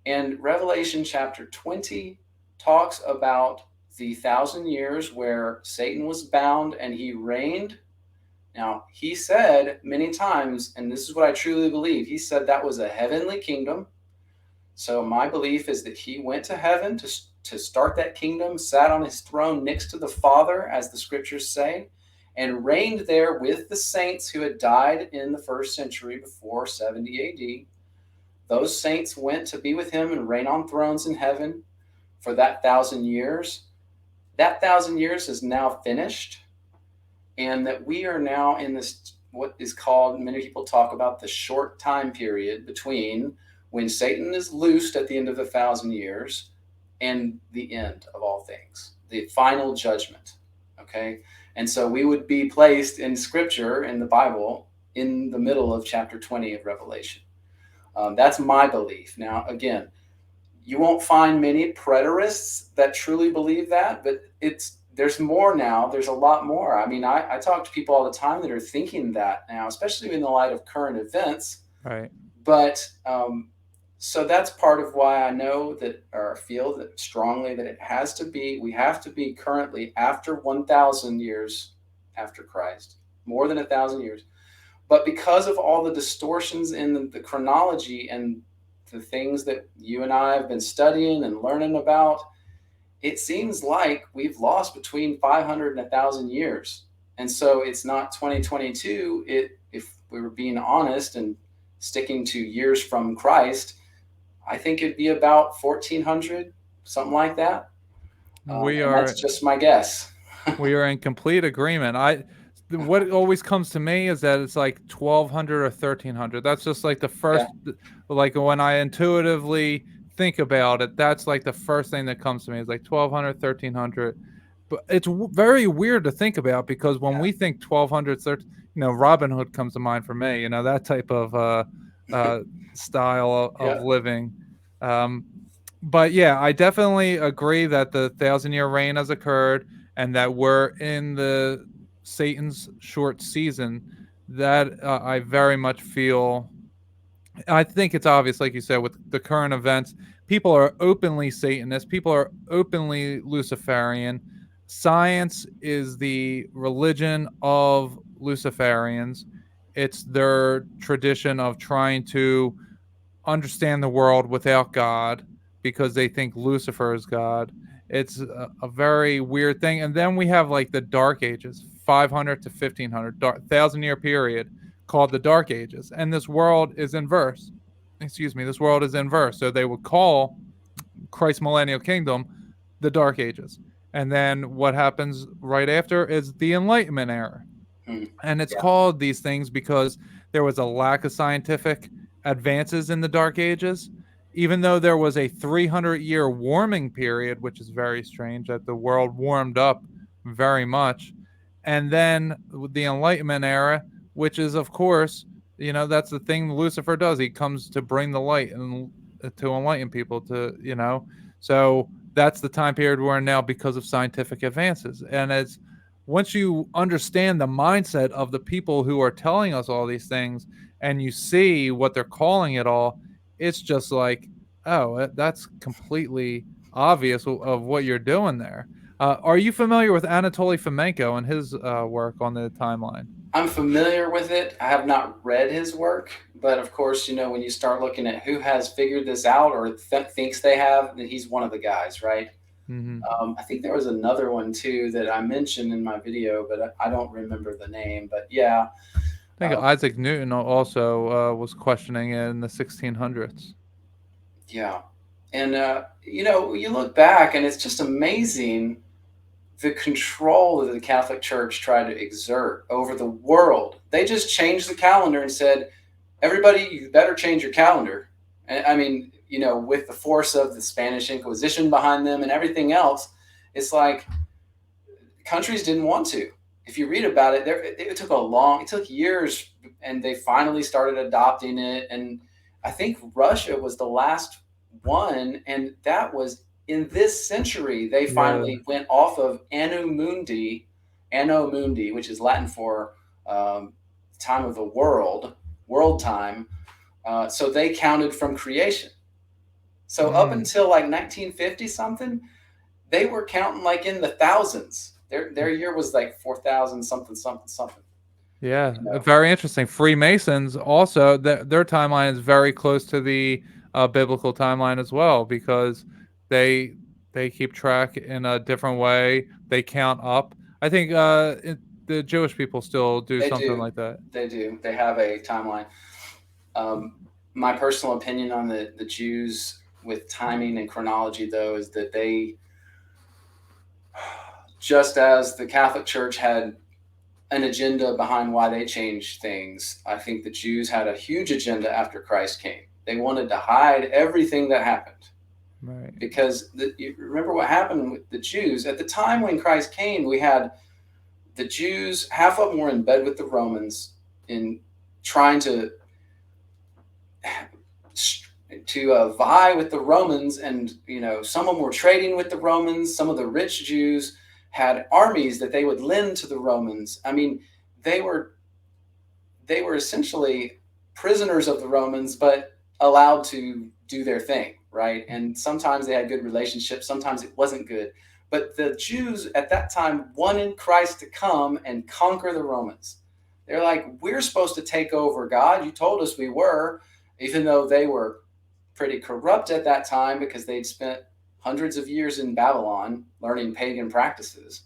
And Revelation chapter 20 talks about the 1,000 years where Satan was bound and he reigned. Now, he said many times, and this is what I truly believe, he said that was a heavenly kingdom. So my belief is that he went to heaven to start that kingdom, sat on his throne next to the Father, as the scriptures say, and reigned there with the saints who had died in the first century before 70 AD. Those saints went to be with him and reign on thrones in heaven for that 1,000 years. That 1,000 years is now finished, and that we are now in this, what is called, many people talk about the short time period between when Satan is loosed at the end of 1,000 years and the end of all things, the final judgment. Okay. And so we would be placed in scripture, in the Bible, in the middle of chapter 20 of Revelation. That's my belief. Now, again, you won't find many preterists that truly believe that, but there's more now. There's a lot more. I mean, I talk to people all the time that are thinking that now, especially in the light of current events. Right. But so that's part of why I know that, or feel that strongly, that we have to be currently after 1,000 years after Christ, more than 1,000 years. But because of all the distortions in the chronology and the things that you and I have been studying and learning about, it seems like we've lost between 500 and 1,000 years. And so it's not 2022. If we were being honest and sticking to years from Christ, I think it'd be about 1,400, something like that. That's just my guess. We are in complete agreement. What always comes to me is that it's like 1,200 or 1,300. That's just like the first, like when I intuitively think about it, that's like the first thing that comes to me is like 1,200, 1,300. But it's very weird to think about, because when we think 1,200, 13, Robin Hood comes to mind for me, that type of style of living. But yeah, I definitely agree that the 1,000-year reign has occurred and that we're in the Satan's short season. That I very much feel. I think it's obvious, like you said, with the current events, people are openly Satanist, people are openly Luciferian. Science is the religion of Luciferians, It's their tradition of trying to understand the world without God because they think Lucifer is God. It's a very weird thing. And then we have like the Dark Ages, 500 to 1500, 1,000-year period called the Dark Ages. And this world is inverse. This world is inverse. So they would call Christ Millennial Kingdom the Dark Ages. And then what happens right after is the Enlightenment era. And it's called these things because there was a lack of scientific advances in the Dark Ages, even though there was a 300-year warming period, which is very strange that the world warmed up very much. And then the Enlightenment era, which is, of course, that's the thing Lucifer does. He comes to bring the light and to enlighten people so that's the time period we're in now because of scientific advances. And once you understand the mindset of the people who are telling us all these things and you see what they're calling it all, it's just like, oh, that's completely obvious of what you're doing there. Are you familiar with Anatoly Fomenko and his work on the timeline? I'm familiar with it. I have not read his work, but of course, when you start looking at who has figured this out or thinks they have, then he's one of the guys, right? Mm-hmm. I think there was another one too that I mentioned in my video, but I don't remember the name. But yeah, I think Isaac Newton also was questioning it in the 1600s. Yeah, and you look back, and it's just amazing the control that the Catholic Church tried to exert over the world. They just changed the calendar and said, "Everybody, you better change your calendar." And I mean, with the force of the Spanish Inquisition behind them and everything else, it's like countries didn't want to. If you read about it, it took years, and they finally started adopting it. And I think Russia was the last one, and that was in this century. They finally went off of Anno Mundi, which is Latin for time of the world time. So they counted from creation. So up until like 1950 something, they were counting like in the thousands. Their year was like 4,000 something. Yeah, very interesting. Freemasons also, their timeline is very close to the biblical timeline as well, because they keep track in a different way. They count up. I think the Jewish people still do something like that. They do. They have a timeline. My personal opinion on the Jews with timing and chronology, though, is that they, just as the Catholic Church had an agenda behind why they changed things, I think the Jews had a huge agenda after Christ came. They wanted to hide everything that happened. Right. Because you remember what happened with the Jews at the time when Christ came. We had the Jews, half of them were in bed with the Romans in trying to vie with the Romans, and some of them were trading with the Romans. Some of the rich Jews had armies that they would lend to the Romans. I mean, they were essentially prisoners of the Romans, but allowed to do their thing, right? And sometimes they had good relationships, sometimes it wasn't good. But the Jews at that time wanted Christ to come and conquer the Romans. They're like, we're supposed to take over, God. You told us we were, even though they were pretty corrupt at that time because they'd spent hundreds of years in Babylon learning pagan practices.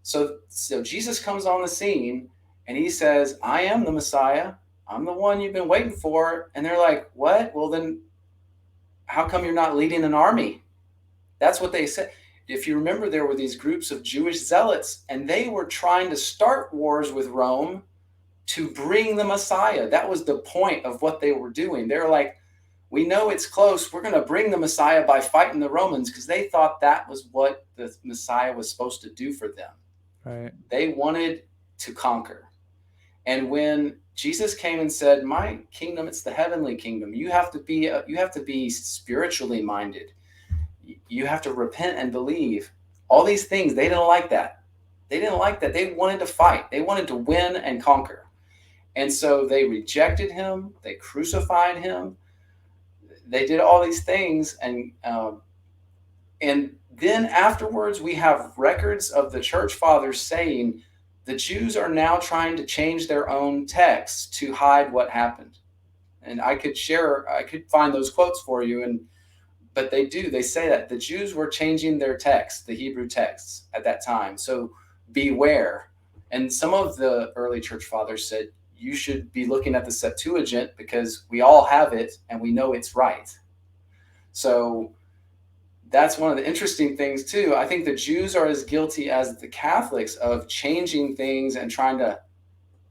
So Jesus comes on the scene and he says, I am the Messiah. I'm the one you've been waiting for. And they're like, what? Well, then how come you're not leading an army? That's what they said. If you remember, there were these groups of Jewish zealots, and they were trying to start wars with Rome to bring the Messiah. That was the point of what they were doing. They're like, we know it's close. We're going to bring the Messiah by fighting the Romans, because they thought that was what the Messiah was supposed to do for them. Right. They wanted to conquer. And when Jesus came and said, my kingdom, it's the heavenly kingdom. You have to be spiritually minded. You have to repent and believe. All these things, they didn't like that. They didn't like that. They wanted to fight. They wanted to win and conquer. And so they rejected him. They crucified him. They did all these things. And then afterwards, we have records of the church fathers saying, the Jews are now trying to change their own texts to hide what happened. And I could find those quotes for you, but they say that the Jews were changing their texts, the Hebrew texts at that time. So beware. And some of the early church fathers said, you should be looking at the Septuagint because we all have it and we know it's right. So that's one of the interesting things too. I think the Jews are as guilty as the Catholics of changing things and trying to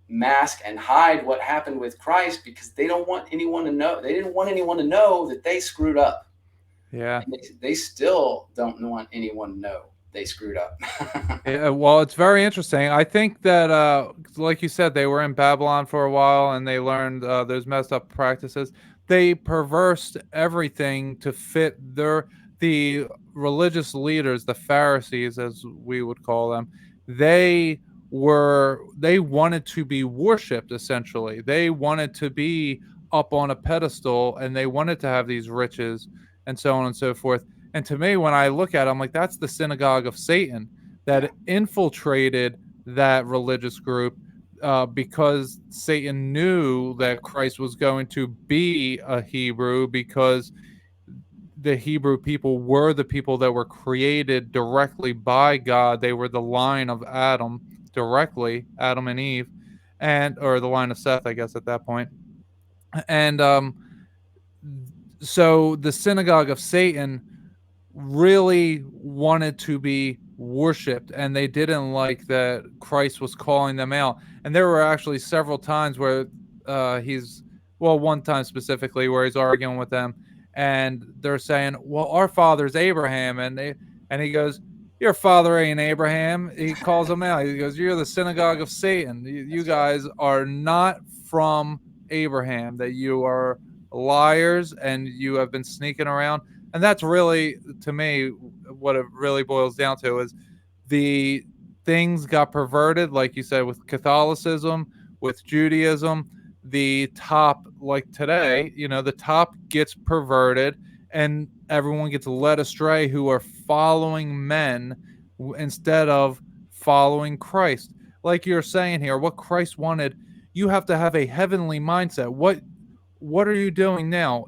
mask and hide what happened with Christ because they don't want anyone to know. They didn't want anyone to know that they screwed up. Yeah. And they still don't want anyone to know they screwed up. Yeah, well, it's very interesting. I think that, like you said, they were in Babylon for a while and they learned those messed up practices. They perversed everything to fit the religious leaders, the Pharisees, as we would call them. They wanted to be worshipped, essentially. They wanted to be up on a pedestal and they wanted to have these riches and so on and so forth. And to me, when I look at it, I'm like, that's the synagogue of Satan that infiltrated that religious group because Satan knew that Christ was going to be a Hebrew, because the Hebrew people were the people that were created directly by God. They were the line of Adam directly, Adam and Eve, or the line of Seth, I guess, at that point. And so the synagogue of Satan really wanted to be worshipped, and they didn't like that Christ was calling them out. And there were actually several times where one time specifically where he's arguing with them, and they're saying, well, our father's Abraham, and he goes, your father ain't Abraham. He calls them out. He goes, you're the synagogue of Satan. You guys are not from Abraham, that you are liars and you have been sneaking around. And that's really, to me, what it really boils down to is the things got perverted, like you said, with Catholicism, with Judaism. The top, like today, the top gets perverted and everyone gets led astray who are following men instead of following Christ. Like you're saying here, what Christ wanted, you have to have a heavenly mindset. What are you doing now?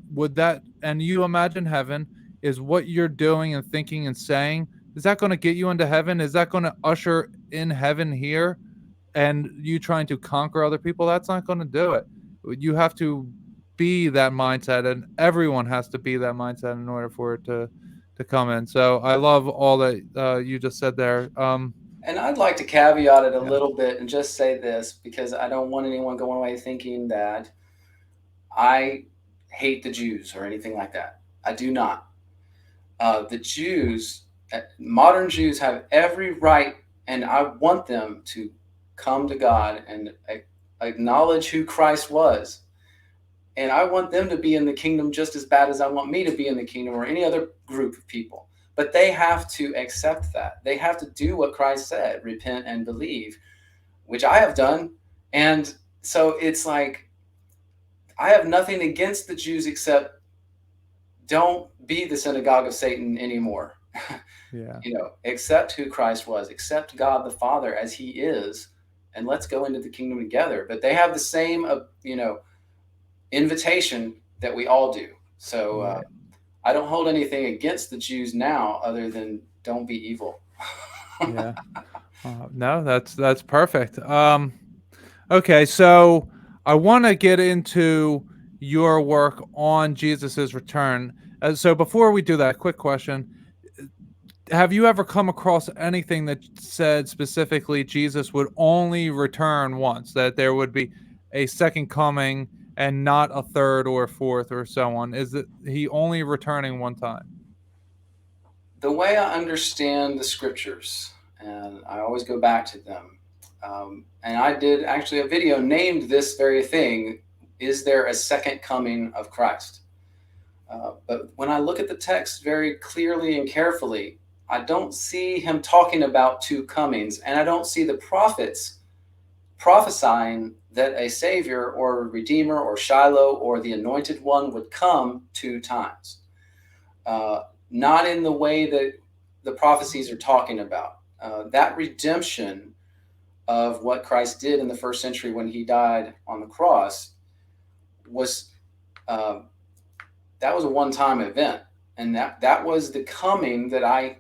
And you imagine heaven, is what you're doing and thinking and saying, is that going to get you into heaven? Is that going to usher in heaven here? And you trying to conquer other people? That's not going to do it. You have to be that mindset, and everyone has to be that mindset in order for it to come in. So I love all that you just said there. And I'd like to caveat it a little bit and just say this, because I don't want anyone going away thinking that I hate the Jews or anything like that. I do not. The Jews, modern Jews, have every right, and I want them to come to God and acknowledge who Christ was. And I want them to be in the kingdom just as bad as I want me to be in the kingdom, or any other group of people. But they have to accept that. They have to do what Christ said, repent and believe, which I have done. And so it's like, I have nothing against the Jews except don't be the synagogue of Satan anymore. Yeah. Accept who Christ was, accept God the Father as he is, and let's go into the kingdom together. But they have the same, invitation that we all do. So I don't hold anything against the Jews now other than don't be evil. Yeah. No, that's perfect. Okay, so I want to get into your work on Jesus's return. So before we do that, quick question. Have you ever come across anything that said specifically Jesus would only return once, that there would be a second coming and not a third or a fourth or so on? Is it he only returning one time? The way I understand the scriptures, and I always go back to them, and I did actually a video named this very thing, is there a second coming of Christ? But when I look at the text very clearly and carefully, I don't see him talking about two comings, and I don't see the prophets prophesying that a Savior or a Redeemer or Shiloh or the Anointed One would come two times. Not in the way that the prophecies are talking about. That redemption of what Christ did in the first century when he died on the cross was that was a one-time event, and that was the coming that I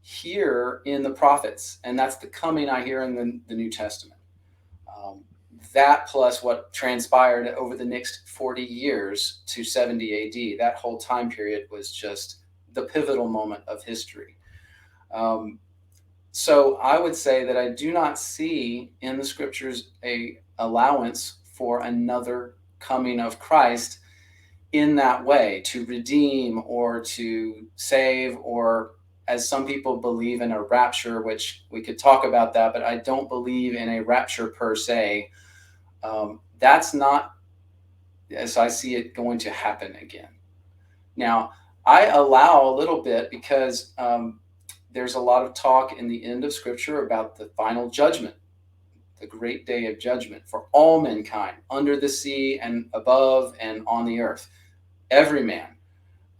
hear in the prophets, and that's the coming I hear in the New Testament. That plus what transpired over the next 40 years to 70 AD, that whole time period was just the pivotal moment of history. So I would say that I do not see in the scriptures a allowance for another coming of Christ in that way, to redeem or to save, or as some people believe in a rapture, which we could talk about that, but I don't believe in a rapture per se. That's not, as I see it, going to happen again. Now, I allow a little bit because there's a lot of talk in the end of Scripture about the final judgment, the great day of judgment for all mankind, under the sea and above and on the earth, every man.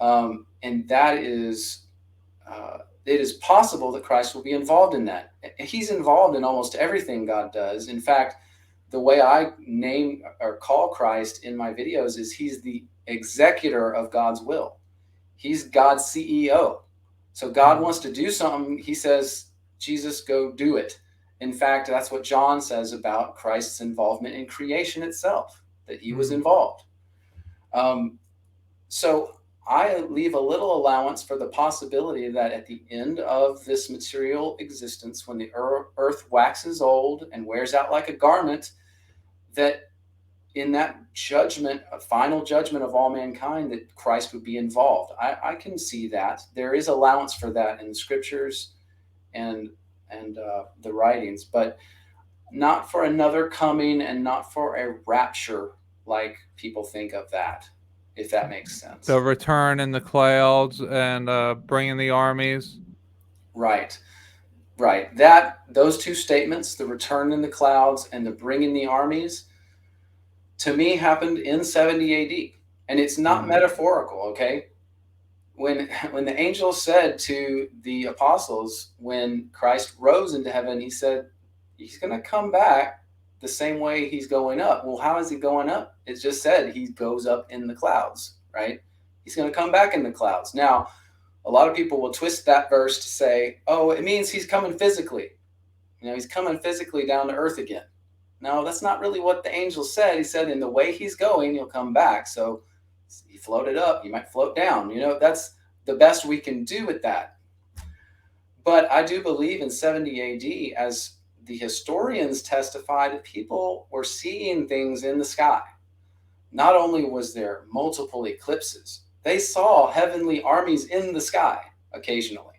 And that is, it is possible that Christ will be involved in that. He's involved in almost everything God does. In fact, the way I name or call Christ in my videos is he's the executor of God's will. He's God's CEO. So God wants to do something. He says, Jesus, go do it. In fact, that's what John says about Christ's involvement in creation itself, that he was involved. So I leave a little allowance for the possibility that at the end of this material existence, when the earth waxes old and wears out like a garment, that in that judgment, a final judgment of all mankind, that Christ would be involved. I can see that. There is allowance for that in the scriptures and the writings, but not for another coming and not for a rapture like people think of that, if that makes sense. The return in the clouds and bringing the armies. Right. Those two statements, the return in the clouds and the bringing the armies, to me happened in 70 AD. And it's not metaphorical, okay? When the angel said to the apostles, when Christ rose into heaven, he said, he's going to come back the same way he's going up. Well, how is he going up? It just said he goes up in the clouds, right? He's going to come back in the clouds. Now, a lot of people will twist that verse to say, oh, it means he's coming physically. He's coming physically down to earth again. No, that's not really what the angel said. He said in the way he's going, he'll come back. So he floated up, he might float down. That's the best we can do with that. But I do believe in 70 AD, as the historians testify, that people were seeing things in the sky. Not only was there multiple eclipses, they saw heavenly armies in the sky occasionally.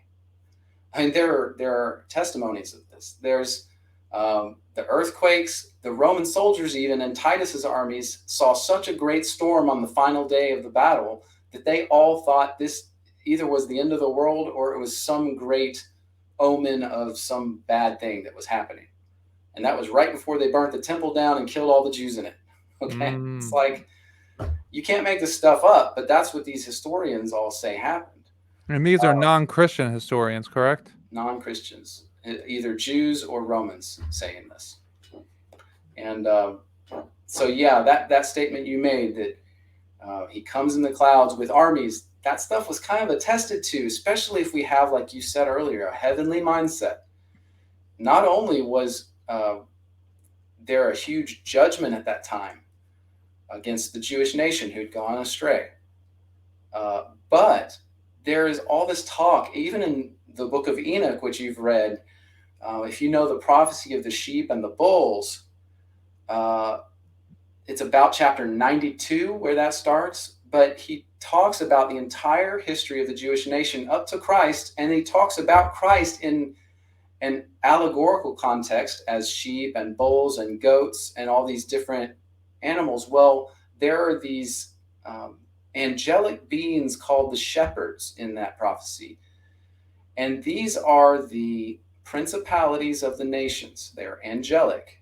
I mean, there are testimonies of this. There's the earthquakes. The Roman soldiers, even in Titus's armies, saw such a great storm on the final day of the battle that they all thought this either was the end of the world or it was some great omen of some bad thing that was happening. And that was right before they burnt the temple down and killed all the Jews in it. Okay. It's like, you can't make this stuff up, but that's what these historians all say happened. And these are non-Christian historians, correct? Non-Christians, either Jews or Romans saying this. And so, yeah, that statement you made that he comes in the clouds with armies, that stuff was kind of attested to, especially if we have, like you said earlier, a heavenly mindset. Not only was there a huge judgment at that time against the Jewish nation who'd gone astray, but there is all this talk, even in the book of Enoch, which you've read, if you know the prophecy of the sheep and the bulls, it's about chapter 92 where that starts, but he talks about the entire history of the Jewish nation up to Christ, and he talks about Christ in an allegorical context as sheep and bulls and goats and all these different animals. Well, there are these angelic beings called the shepherds in that prophecy, and these are the principalities of the nations. They're angelic.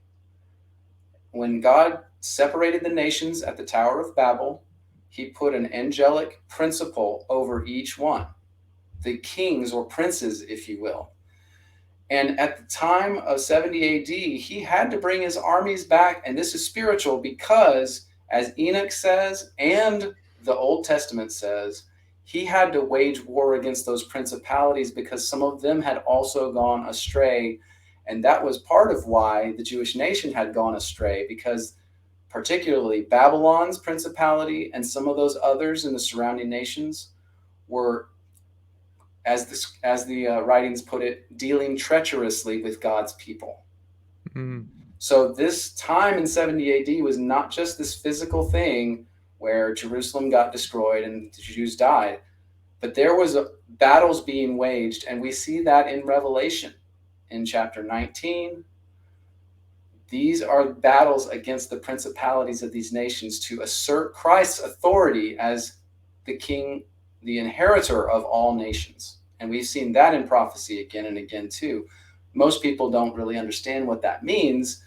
When God separated the nations at the Tower of Babel, he put an angelic principle over each one, the kings or princes, if you will. And at the time of 70 AD, he had to bring his armies back. And this is spiritual because, as Enoch says, and the Old Testament says, he had to wage war against those principalities because some of them had also gone astray. And that was part of why the Jewish nation had gone astray, because particularly Babylon's principality and some of those others in the surrounding nations were, as the writings put it, dealing treacherously with God's people. So this time in 70 AD was not just this physical thing where Jerusalem got destroyed and the Jews died, but there was battles being waged, and we see that in Revelation in chapter 19. These are battles against the principalities of these nations to assert Christ's authority as the king, the inheritor of all nations. And we've seen that in prophecy again and again too. Most people don't really understand what that means.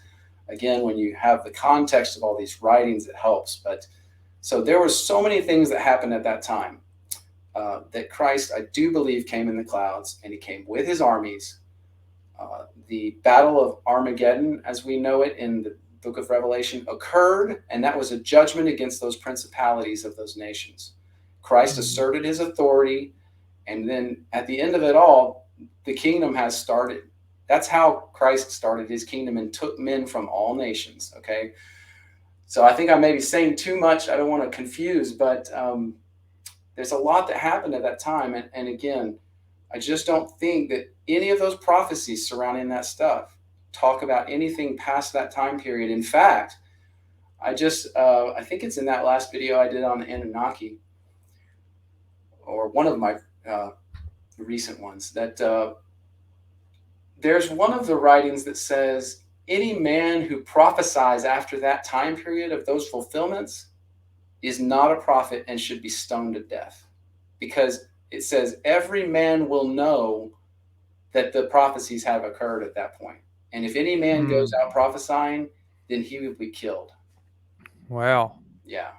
Again, when you have the context of all these writings, it helps. But so there were so many things that happened at that time that Christ, I do believe, came in the clouds, and he came with his armies. The Battle of Armageddon, as we know it in the book of Revelation, occurred, and that was a judgment against those principalities of those nations. Christ asserted his authority, and then at the end of it all, the kingdom has started. That's how Christ started his kingdom and took men from all nations, okay? So I think I may be saying too much. I don't want to confuse, but there's a lot that happened at that time. And again, I just don't think that any of those prophecies surrounding that stuff talk about anything past that time period. In fact, I think it's in that last video I did on the Anunnaki, or one of my recent ones, that there's one of the writings that says any man who prophesies after that time period of those fulfillments is not a prophet and should be stoned to death, because it says every man will know that the prophecies have occurred at that point. And if any man goes out prophesying, then he will be killed. Wow. Yeah.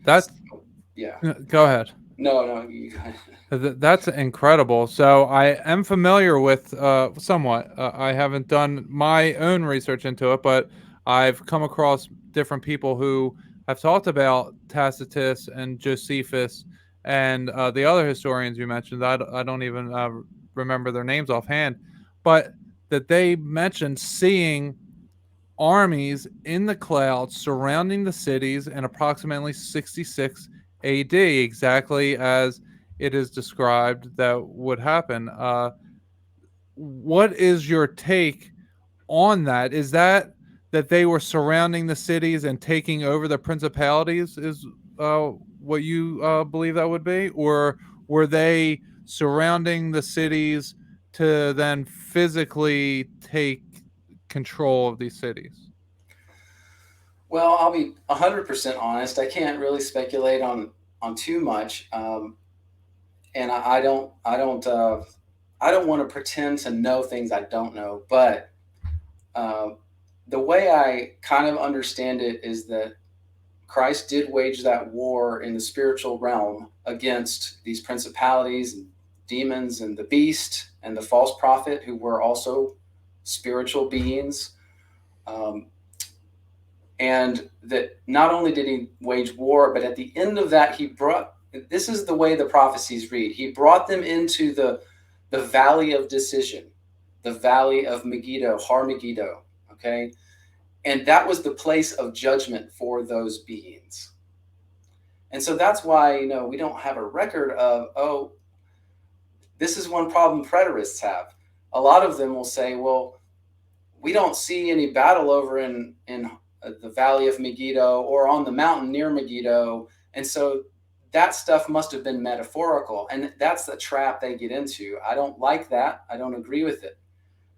That's, yeah. Go ahead. No, you go ahead. That's incredible. So I am familiar with somewhat. I haven't done my own research into it, but I've come across different people who have talked about Tacitus and Josephus and the other historians you mentioned. I don't even remember their names offhand, but that they mentioned seeing armies in the clouds surrounding the cities in approximately 66 AD, exactly as it is described that would happen. What is your take on that? Is that they were surrounding the cities and taking over the principalities is what you believe that would be? Or were they surrounding the cities to then physically take control of these cities? Well, I'll be 100% honest. I can't really speculate on too much, and I don't want to pretend to know things I don't know. But the way I kind of understand it is that Christ did wage that war in the spiritual realm against these principalities and demons and the beast and the false prophet, who were also spiritual beings. And that not only did he wage war, but at the end of that, this is the way the prophecies read. He brought them into the valley of decision, the valley of Megiddo, Har Megiddo, okay? And that was the place of judgment for those beings. And so that's why, we don't have a record of, this is one problem preterists have. A lot of them will say, well, we don't see any battle over in the valley of Megiddo or on the mountain near Megiddo. And so that stuff must have been metaphorical. And that's the trap they get into. I don't like that. I don't agree with it.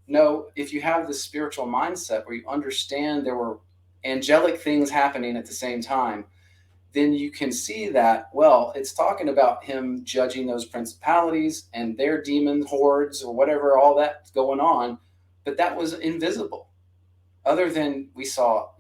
No, if you have this spiritual mindset where you understand there were angelic things happening at the same time, then you can see that, well, it's talking about him judging those principalities and their demon hordes or whatever, all that's going on. But that was invisible. Other than we saw,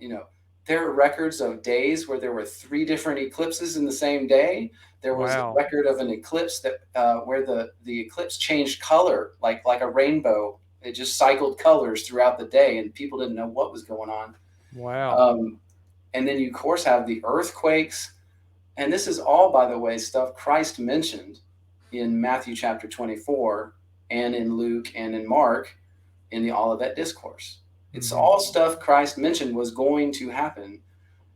there are records of days where there were 3 different eclipses in the same day. There was a record of an eclipse that where the eclipse changed color, like a rainbow It just cycled colors throughout the day, and people didn't know what was going on. Wow. And then you, of course, have the earthquakes. And this is all, by the way, stuff Christ mentioned in Matthew chapter 24 and in Luke and in Mark in the Olivet Discourse. It's all stuff Christ mentioned was going to happen,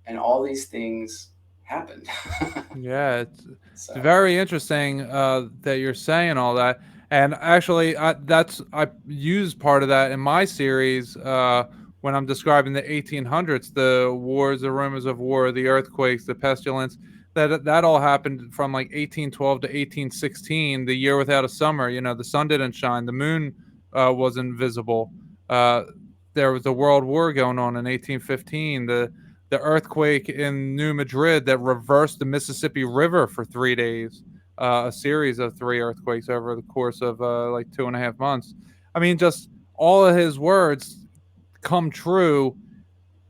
and all these things happened. Yeah, it's very interesting that you're saying all that. And actually, I use part of that in my series when I'm describing the 1800s, the wars, the rumors of war, the earthquakes, the pestilence. That all happened from like 1812 to 1816, the year without a summer. You know, the sun didn't shine, the moon wasn't visible. There was a world war going on in 1815. The earthquake in New Madrid that reversed the Mississippi River for 3 days, a series of 3 earthquakes over the course of like 2.5 months. I mean, just all of his words come true,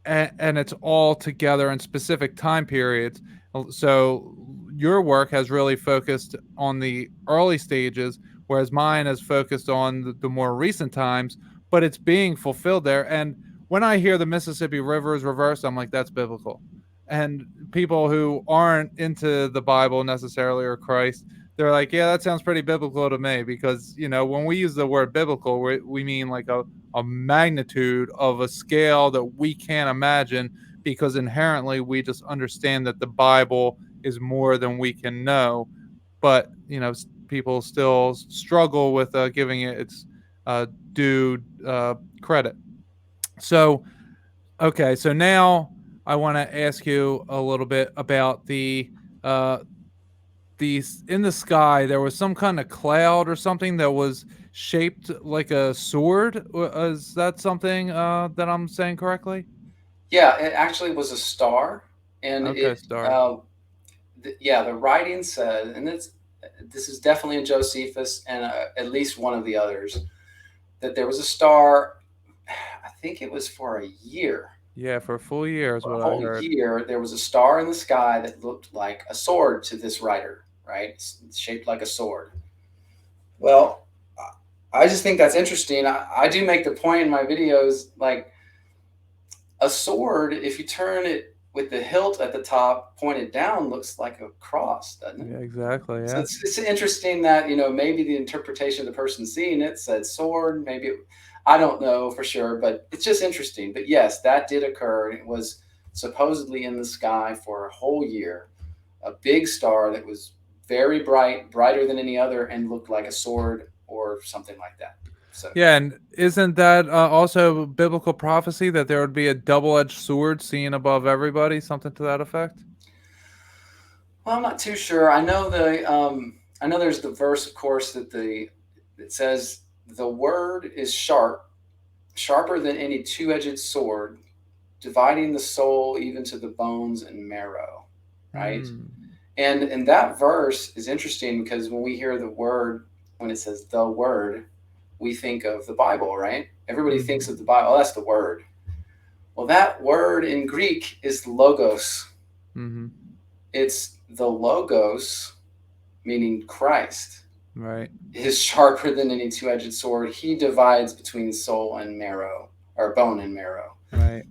and it's all together in specific time periods. So your work has really focused on the early stages, whereas mine has focused on the more recent times, but it's being fulfilled there. And when I hear the Mississippi River is reversed, I'm like, that's biblical. And people who aren't into the Bible necessarily or Christ, they're like, yeah, that sounds pretty biblical to me, because, you know, when we use the word biblical, we mean like a magnitude of a scale that we can't imagine, because inherently we just understand that the Bible is more than we can know. But, you know, people still struggle with giving it its due credit. So, okay, so now I want to ask you a little bit about these in the sky. There was some kind of cloud or something that was shaped like a sword. Is that something that I'm saying correctly? Yeah, it actually was a star, and Okay, star. The writing says, and this is definitely in Josephus and at least one of the others, that there was a star. I think it was for a year. Yeah, for a full year is For what a I whole heard. year, there was a star in the sky that looked like a sword to this writer, right? It's shaped like a sword. Well, I just think that's interesting. I do make the point in my videos, like a sword, if you turn it with the hilt at the top pointed down, looks like a cross, doesn't it? Yeah, exactly. Yeah. So it's interesting that, you know, maybe the interpretation of the person seeing it said sword, maybe I don't know for sure, but it's just interesting. But yes, that did occur. It was supposedly in the sky for a whole year, a big star that was very bright, brighter than any other, and looked like a sword or something like that. So Yeah, and isn't that also biblical prophecy that there would be a double-edged sword seen above everybody, something to that effect? well, I'm not too sure. I know I know there's the verse, of course, that it says the word is sharper than any two-edged sword, dividing the soul even to the bones and marrow, right? And that verse is interesting because when we hear the word, when it says the word, we think of the Bible, right? Everybody thinks of the Bible. Oh, that's the word. Well, that word in Greek is logos. It's the logos, meaning Christ. Right. Is sharper than any two-edged sword. He divides between soul and marrow, or bone and marrow. Right.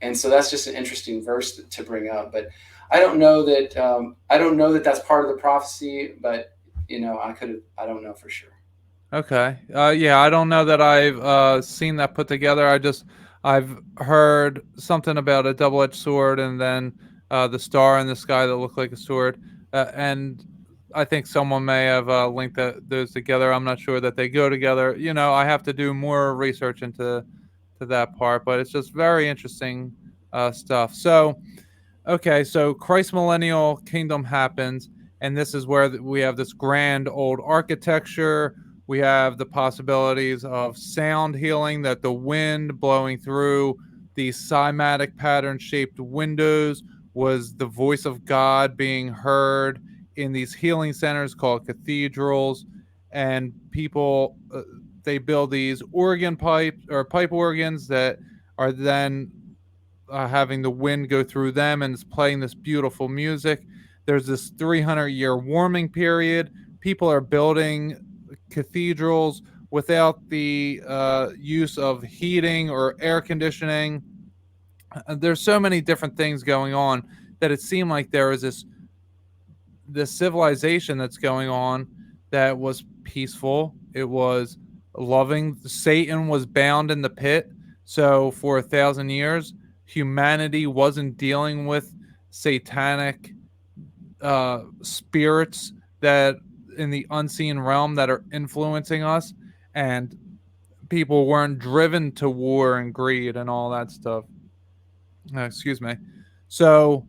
And so that's just an interesting verse to bring up. But I don't know that that's part of the prophecy. But you know, I don't know for sure. Okay. Yeah, I don't know that I've seen that put together. I've heard something about a double-edged sword, and then the star in the sky that looked like a sword, and I think someone may have linked those together. I'm not sure that they go together. You know, I have to do more research into that part, but it's just very interesting stuff. So, okay, so Christ Millennial Kingdom happens, and this is where we have this grand old architecture. We have the possibilities of sound healing, that the wind blowing through these cymatic pattern-shaped windows was the voice of God being heard in these healing centers called cathedrals. And people, they build these organ pipe organs that are then having the wind go through them, and it's playing this beautiful music. There's this 300-year warming period. People are building cathedrals without the use of heating or air conditioning. There's so many different things going on that it seemed like there was this civilization that's going on that was peaceful. It was loving. Satan was bound in the pit. So for 1,000 years, humanity wasn't dealing with satanic spirits that in the unseen realm that are influencing us, and people weren't driven to war and greed and all that stuff. Excuse me. So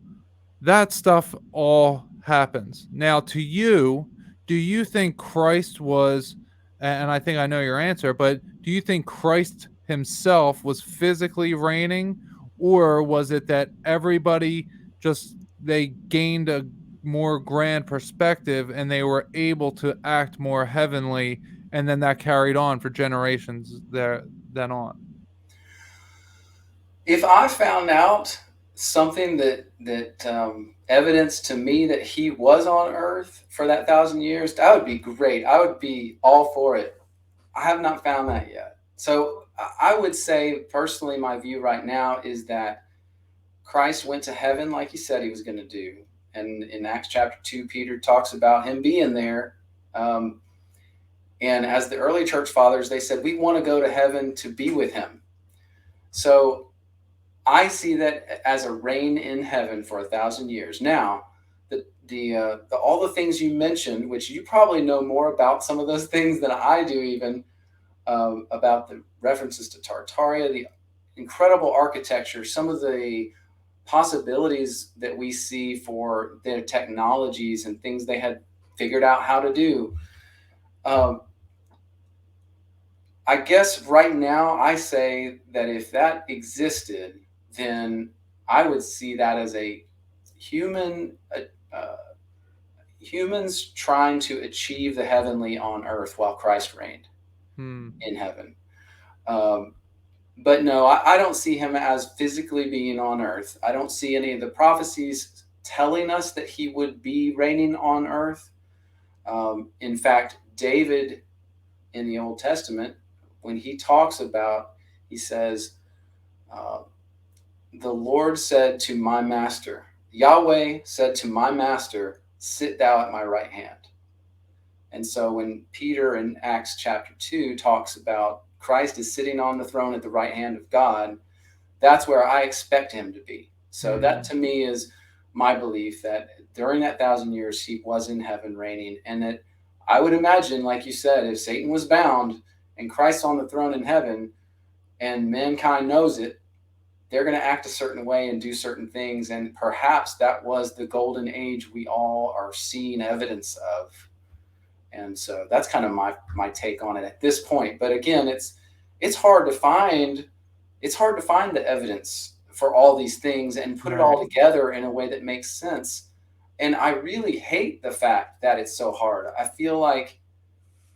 that stuff all happens. Now, to you, do you think Christ was, and I think I know your answer, but do you think Christ himself was physically reigning, or was it that everybody they gained a more grand perspective and they were able to act more heavenly, and then that carried on for generations then on? If I found out something that evidence to me that he was on earth for that 1,000 years, that would be great. I would be all for it. I have not found that yet. So I would say personally, my view right now is that Christ went to heaven like he said he was going to do. And in Acts chapter 2, Peter talks about him being there. And as the early church fathers, they said, we want to go to heaven to be with him. So I see that as a reign in heaven for 1,000 years. Now, all the things you mentioned, which you probably know more about some of those things than I do, even about the references to Tartaria, the incredible architecture, some of the possibilities that we see for their technologies and things they had figured out how to do. I guess right now I say that if that existed, then I would see that as a humans trying to achieve the heavenly on earth while Christ reigned in heaven. But no, I don't see him as physically being on earth. I don't see any of the prophecies telling us that he would be reigning on earth. In fact, David in the Old Testament, when he talks about, he says, the Lord said to my master, Yahweh said to my master, sit thou at my right hand. And so when Peter in Acts chapter 2 talks about Christ is sitting on the throne at the right hand of God, that's where I expect him to be. So that to me is my belief that during that 1,000 years, he was in heaven reigning. And that I would imagine, like you said, if Satan was bound and Christ on the throne in heaven and mankind knows it, they're going to act a certain way and do certain things. And perhaps that was the golden age we all are seeing evidence of. And so that's kind of my take on it at this point. But again, it's hard to find the evidence for all these things and put it all together in a way that makes sense. And I really hate the fact that it's so hard. I feel like,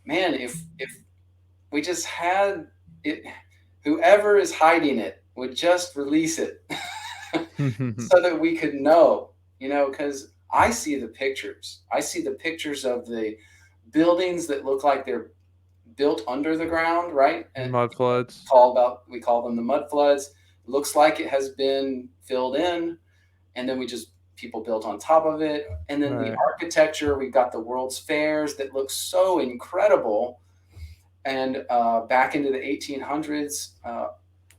man, if we just had it, whoever is hiding it would just release it so that we could know, because I see the pictures. I see the pictures of the buildings that look like they're built under the ground, right? And mud floods. We call them the mud floods. Looks like it has been filled in, and then people built on top of it. And then the architecture, we've got the World's Fairs that look so incredible. And back into the 1800s,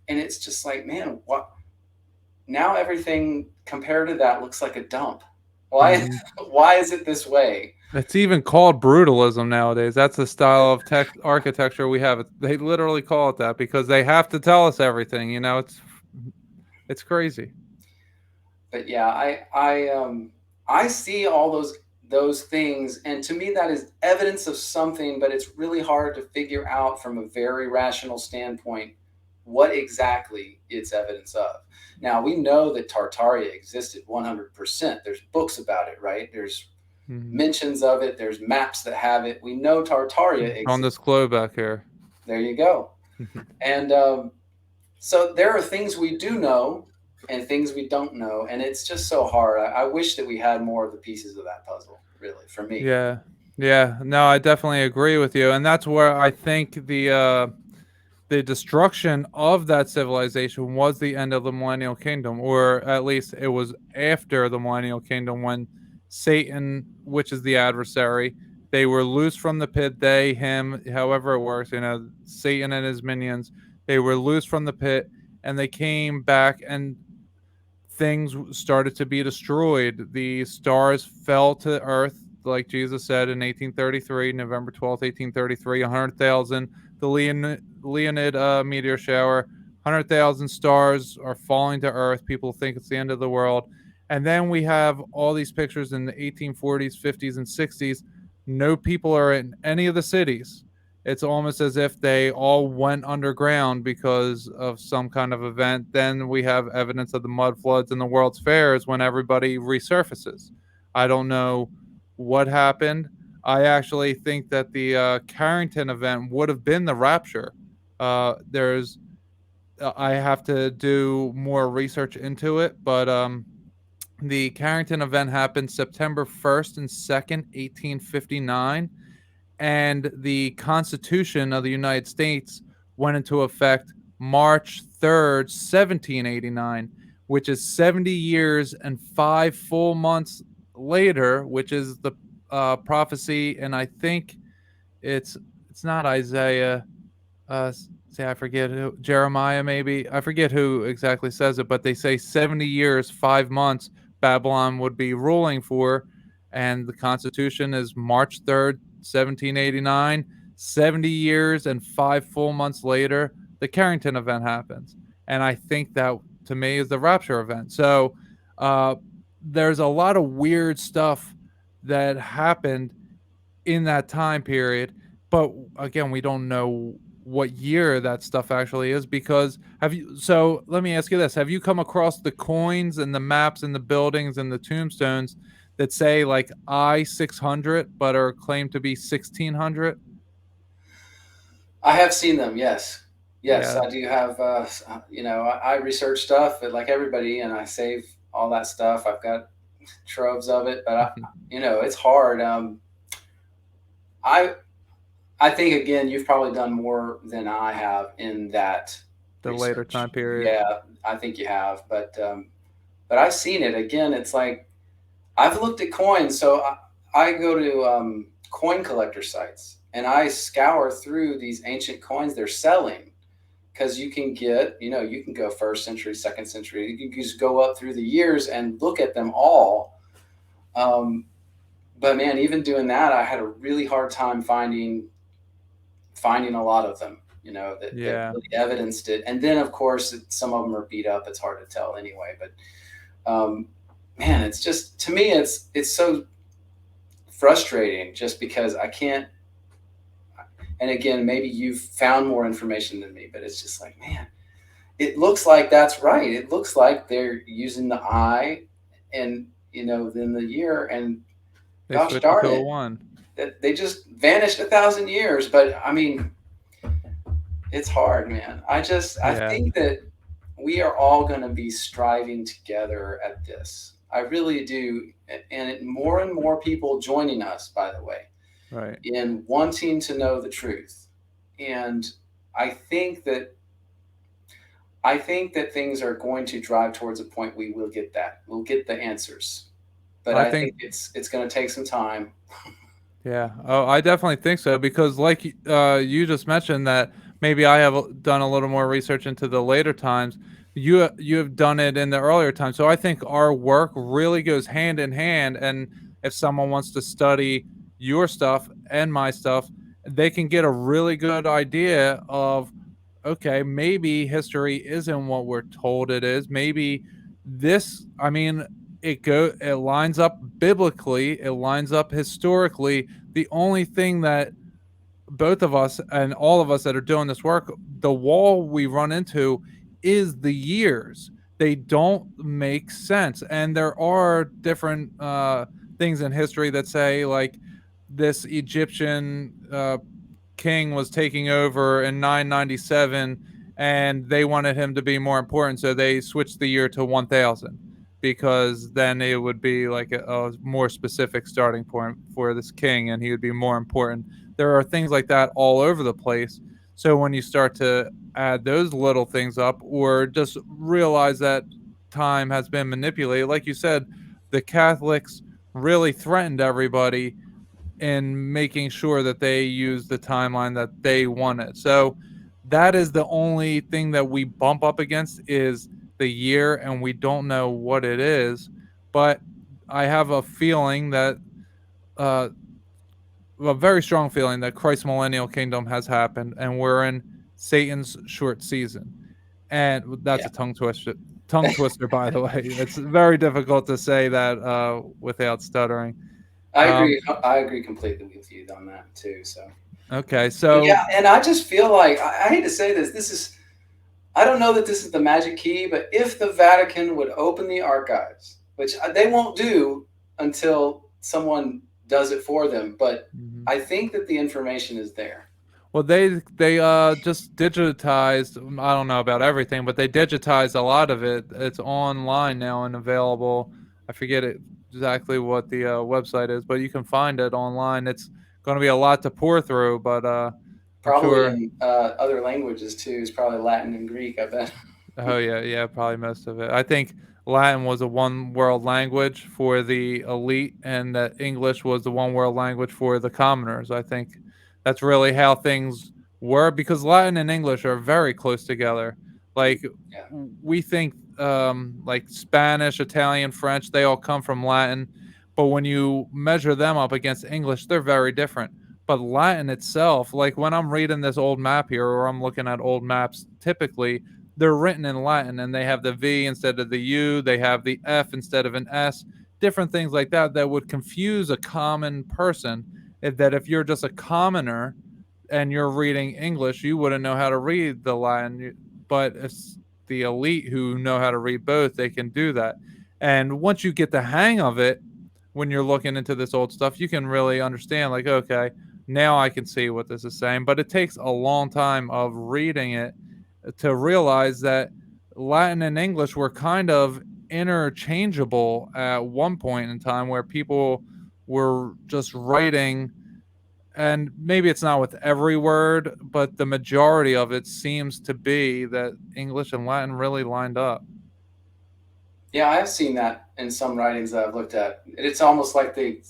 and it's just like, man, what? Now everything compared to that looks like a dump. Why? Why is it this way? It's even called brutalism nowadays. That's the style of architecture we have. They literally call it that because they have to tell us everything. It's crazy. But yeah, I see all those things, and to me that is evidence of something. But it's really hard to figure out from a very rational standpoint what exactly it's evidence of. Now, we know that Tartaria existed 100%. There's books about it, right? There's mentions of it. There's maps that have it. We know Tartaria exists. On this globe back here. There you go. And so there are things we do know and things we don't know. And it's just so hard. I wish that we had more of the pieces of that puzzle, really, for me. Yeah. Yeah, no, I definitely agree with you, and that's where I think the destruction of that civilization was the end of the Millennial Kingdom, or at least it was after the Millennial Kingdom when Satan, which is the adversary, they were loose from the pit. They, him, however it works, Satan and his minions, they were loose from the pit, and they came back and things started to be destroyed. The stars fell to earth, like Jesus said in 1833, November 12th, 1833, 100,000. The Leonid meteor shower, 100,000 stars are falling to earth. People think it's the end of the world. And then we have all these pictures in the 1840s, 50s, and 60s. No people are in any of the cities. It's almost as if they all went underground because of some kind of event. Then we have evidence of the mud floods and the World's Fairs when everybody resurfaces. I don't know what happened. I actually think that the Carrington event would have been the rapture. I have to do more research into it, but the Carrington event happened September 1st and 2nd, 1859, and the Constitution of the United States went into effect March 3rd, 1789, which is 70 years and 5 full months later, which is the prophecy, and I think it's not Isaiah. Say I forget who, Jeremiah maybe. I forget who exactly says it, but they say 70 years, 5 months Babylon would be ruling for, and the Constitution is March 3rd, 1789. 70 years and 5 full months later, the Carrington event happens. And I think that to me is the rapture event. So there's a lot of weird stuff that happened in that time period. But again, we don't know what year that stuff actually is because so let me ask you this. Have you come across the coins and the maps and the buildings and the tombstones that say like I-600 but are claimed to be 1600? I have seen them. Yes. Yeah. I do have, I research stuff like everybody, and I save all that stuff. I've got troves of it, but it's hard. I think again, you've probably done more than I have in that The research. later time period. Yeah, I think you have, but I've seen it. Again, it's like I've looked at coins. So I go to coin collector sites and I scour through these ancient coins they're selling, because you can get, you can go 1st century, 2nd century. You can just go up through the years and look at them all. But man, even doing that, I had a really hard time finding a lot of them, that really evidenced it. And then of course, some of them are beat up. It's hard to tell anyway, but man, it's just, to me, it's so frustrating just because I can't, and again, maybe you've found more information than me, but it's just like, man, it looks like that's right. It looks like they're using the I and, then the year, and gosh darn it, that they just vanished 1,000 years. But I mean, it's hard, man. I think that we are all going to be striving together at this. I really do. And more and more people joining us, by the way, right, in wanting to know the truth. And I think that things are going to drive towards a point we will get that. We'll get the answers. But I think it's going to take some time. Yeah. Oh, I definitely think so, because like you just mentioned that maybe I have done a little more research into the later times. You have done it in the earlier times. So I think our work really goes hand in hand. And if someone wants to study your stuff and my stuff, they can get a really good idea of, okay, maybe history isn't what we're told it is. Maybe this, I mean, it lines up biblically, it lines up historically. The only thing that both of us and all of us that are doing this work, the wall we run into is the years. They don't make sense. And there are different things in history that say like this Egyptian king was taking over in 997 and they wanted him to be more important, so they switched the year to 1000. because then it would be like a more specific starting point for this king, and he would be more important. There are things like that all over the place. So when you start to add those little things up, or just realize that time has been manipulated, like you said, the Catholics really threatened everybody in making sure that they use the timeline that they wanted. So that is the only thing that we bump up against is the year, and we don't know what it is. But I have a feeling that uh, a very strong feeling that Christ's Millennial Kingdom has happened, and we're in Satan's short season. And that's Yeah. a tongue twister, by the way. It's very difficult to say that without stuttering. I agree. I agree completely with you on that too. So Okay, but so yeah, and I just feel like I hate to say this. This is I don't know that this is the magic key, but if the Vatican would open the archives, which they won't do until someone does it for them, but I think that the information is there. well, they just digitized. I don't know about everything, but they digitized a lot of it. It's online now and available. I forget exactly what the website is, but you can find it online. It's going to be a lot to pour through, but I'm Probably sure. in other languages too. Is probably Latin and Greek. I bet. Oh yeah, probably most of it. I think Latin was a one world language for the elite, and that English was the one world language for the commoners. I think that's really how things were, because Latin and English are very close together. Like Yeah. we think like Spanish, Italian, French, they all come from Latin, but when you measure them up against English, they're very different. But Latin itself, like when I'm reading this old map here, or I'm looking at old maps, typically they're written in Latin, and they have the V instead of the U, they have the F instead of an S, different things like that that would confuse a common person. That if you're just a commoner and you're reading English, you wouldn't know how to read the Latin. But it's the elite who know how to read both, they can do that. And once you get the hang of it, when you're looking into this old stuff, you can really understand, like, okay, now I can see what this is saying. But it takes a long time of reading it to realize that Latin and English were kind of interchangeable at one point in time, where people were just writing, and maybe it's not with every word, but the majority of it seems to be that English and Latin really lined up. Yeah, I've seen that in some writings that I've looked at. It's almost like they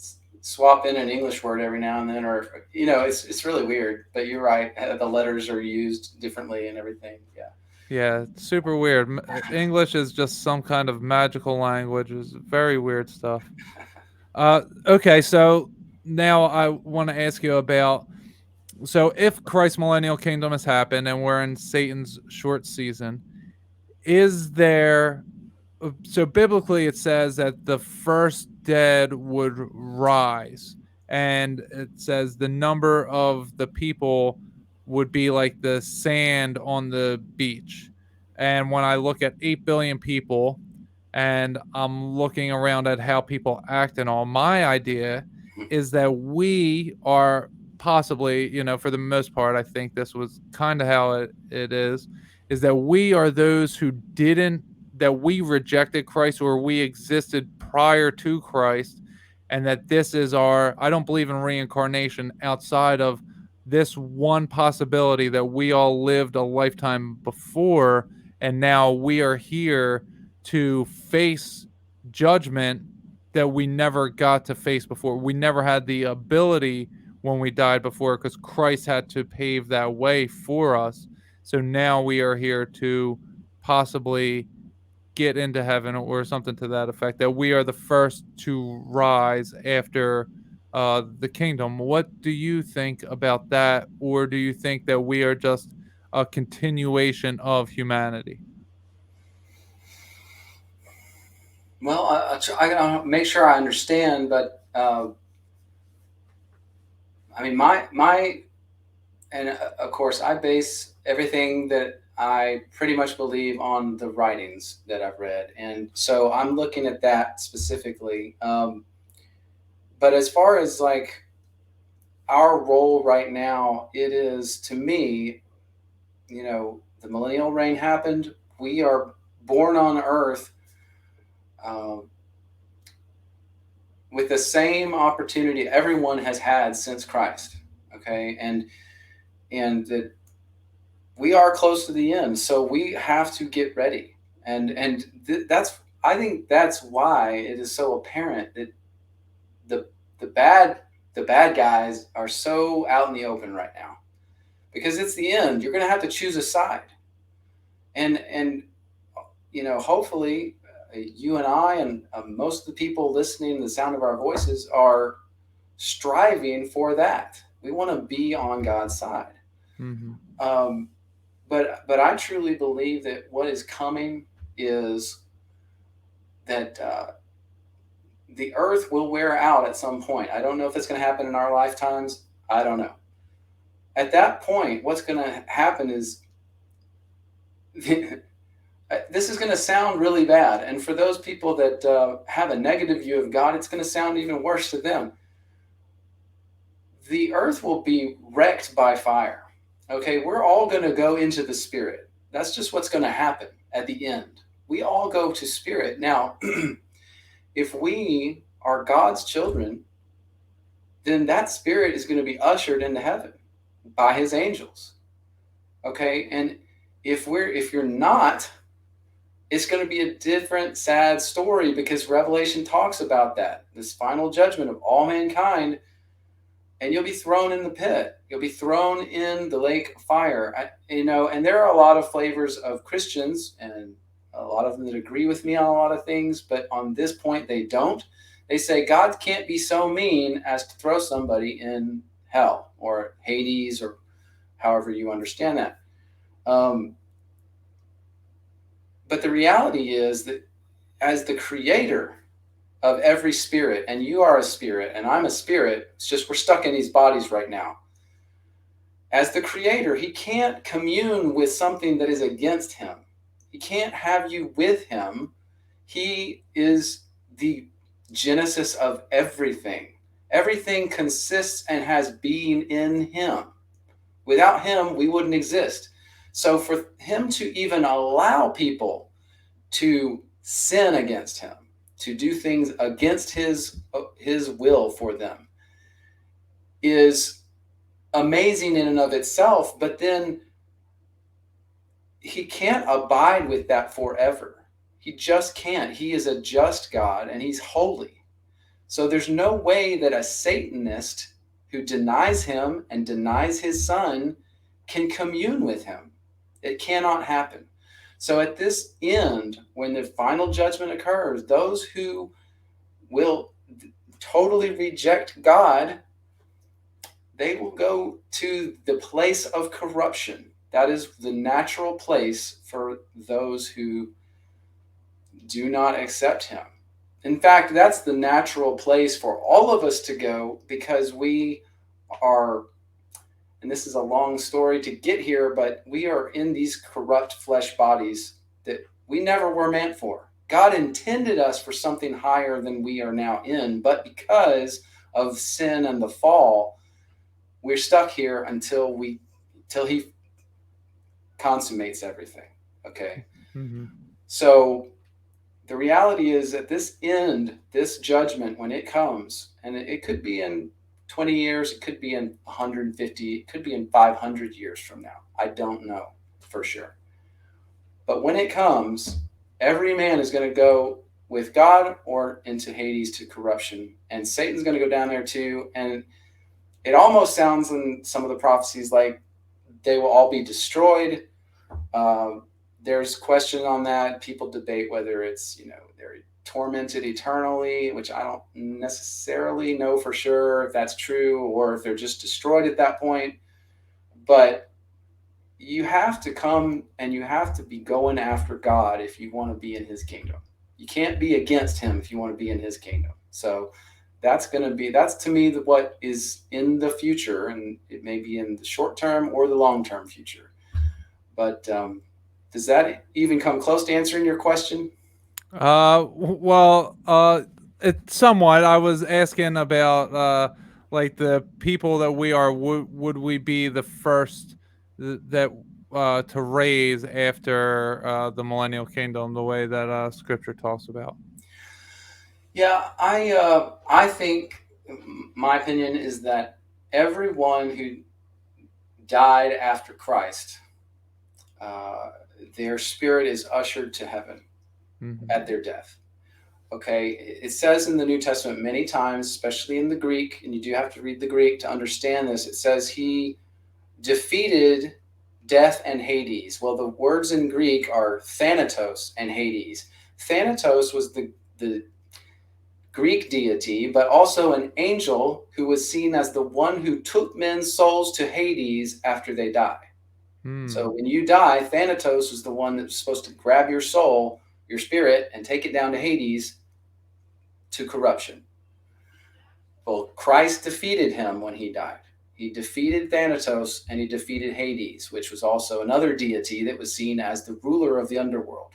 swap in an English word every now and then, or it's really weird. But you're right; the letters are used differently and everything. Yeah. Yeah, it's super weird. English is just some kind of magical language. It's very weird stuff. Okay, so now I want to ask you about, so if Christ's Millennial Kingdom has happened and we're in Satan's short season, is there, so biblically it says that the first dead would rise, and it says the number of the people would be like the sand on the beach. And when I look at 8 billion people and I'm looking around at how people act and all, my idea is that we are possibly, for the most part, I think this was kind of how it is that we are those who didn't, that we rejected Christ, or we existed prior to Christ, and that this is our, I don't believe in reincarnation outside of this one possibility that we all lived a lifetime before, and now we are here to face judgment that we never got to face before. We never had the ability when we died before, because Christ had to pave that way for us. So now we are here to possibly get into heaven, or something to that effect, that we are the first to rise after the kingdom. What do you think about that? Or do you think that we are just a continuation of humanity? Well, I make sure I understand, but I mean, and of course, I base everything that I pretty much believe on the writings that I've read, and so I'm looking at that specifically. But as far as like our role right now, it is, to me, the millennial reign happened. We are born on Earth. with the same opportunity everyone has had since Christ. Okay, and that we are close to the end, so we have to get ready. And that's, I think that's why it is so apparent that the bad guys are so out in the open right now, because it's the end. You're going to have to choose a side, and hopefully you and I and most of the people listening to the sound of our voices are striving for that. We want to be on God's side. Mm-hmm. But I truly believe that what is coming is that the earth will wear out at some point. I don't know if it's going to happen in our lifetimes. I don't know. At that point, what's going to happen is this is going to sound really bad. And for those people that have a negative view of God, it's going to sound even worse to them. The earth will be wrecked by fire. Okay, we're all going to go into the spirit. That's just what's going to happen at the end. We all go to spirit. Now, if we are God's children, then that spirit is going to be ushered into heaven by his angels. Okay, and if you're not, it's going to be a different sad story, because Revelation talks about that, this final judgment of all mankind, and you'll be thrown in the pit. You'll be thrown in the lake of fire. And there are a lot of flavors of Christians, and a lot of them that agree with me on a lot of things, but on this point they don't. They say God can't be so mean as to throw somebody in hell or Hades, or however you understand that. But the reality is that as the creator of every spirit, and you are a spirit and I'm a spirit, it's just we're stuck in these bodies right now. As the creator, he can't commune with something that is against him. He can't have you with him. He is the genesis of everything. Everything consists and has being in him. Without him, we wouldn't exist. So for him to even allow people to sin against him, to do things against his will for them, is amazing in and of itself. But then he can't abide with that forever. He just can't. He is a just God and he's holy. So there's no way that a Satanist who denies him and denies his son can commune with him. It cannot happen. So at this end, when the final judgment occurs, those who will totally reject God, they will go to the place of corruption. That is the natural place for those who do not accept him. In fact, that's the natural place for all of us to go, because we are, and this is a long story to get here, but we are in these corrupt flesh bodies that we never were meant for. God intended us for something higher than we are now in, but because of sin and the fall, we're stuck here until he consummates everything. Okay. Mm-hmm. So the reality is that this end, this judgment, when it comes, and it could be in 20 years, it could be in 150, it could be in 500 years from now. I don't know for sure. But when it comes, every man is going to go with God or into Hades to corruption. And Satan's going to go down there too. And it almost sounds in some of the prophecies like they will all be destroyed. There's question on that. People debate whether it's, they're tormented eternally, which I don't necessarily know for sure if that's true, or if they're just destroyed at that point. But you have to come and you have to be going after God if you want to be in his kingdom. You can't be against him if you want to be in his kingdom. So that's to me what is in the future, and it may be in the short term or the long term future. But does that even come close to answering your question? It somewhat. I was asking about like the people that we are. Would we be the first that to raise after the Millennial Kingdom, the way that Scripture talks about? Yeah, I think my opinion is that everyone who died after Christ, their spirit is ushered to heaven at their death. Okay, it says in the New Testament many times, especially in the Greek, and you do have to read the Greek to understand this. It says he defeated death and Hades. Well, the words in Greek are Thanatos and Hades. Thanatos was the Greek deity, but also an angel who was seen as the one who took men's souls to Hades after they die. So when you die, Thanatos was the one that was supposed to grab your soul, your spirit, and take it down to Hades to corruption. Well, Christ defeated him when he died. He defeated Thanatos and he defeated Hades, which was also another deity that was seen as the ruler of the underworld.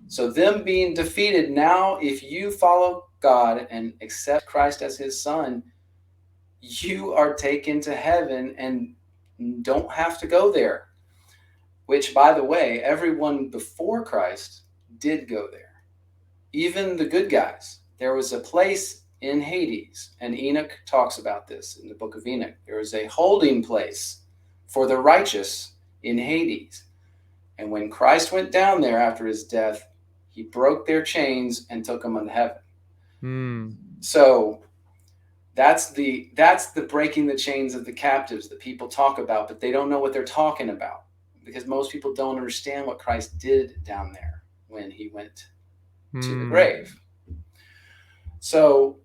So them being defeated, now if you follow God and accept Christ as his son, you are taken to heaven and don't have to go there. Which, by the way, everyone before Christ did go there. Even the good guys. There was a place in Hades, and Enoch talks about this in the book of Enoch. There is a holding place for the righteous in Hades. And when Christ went down there after his death, he broke their chains and took them into heaven. So that's the breaking the chains of the captives that people talk about, but they don't know what they're talking about because most people don't understand what Christ did down there when he went to the grave. So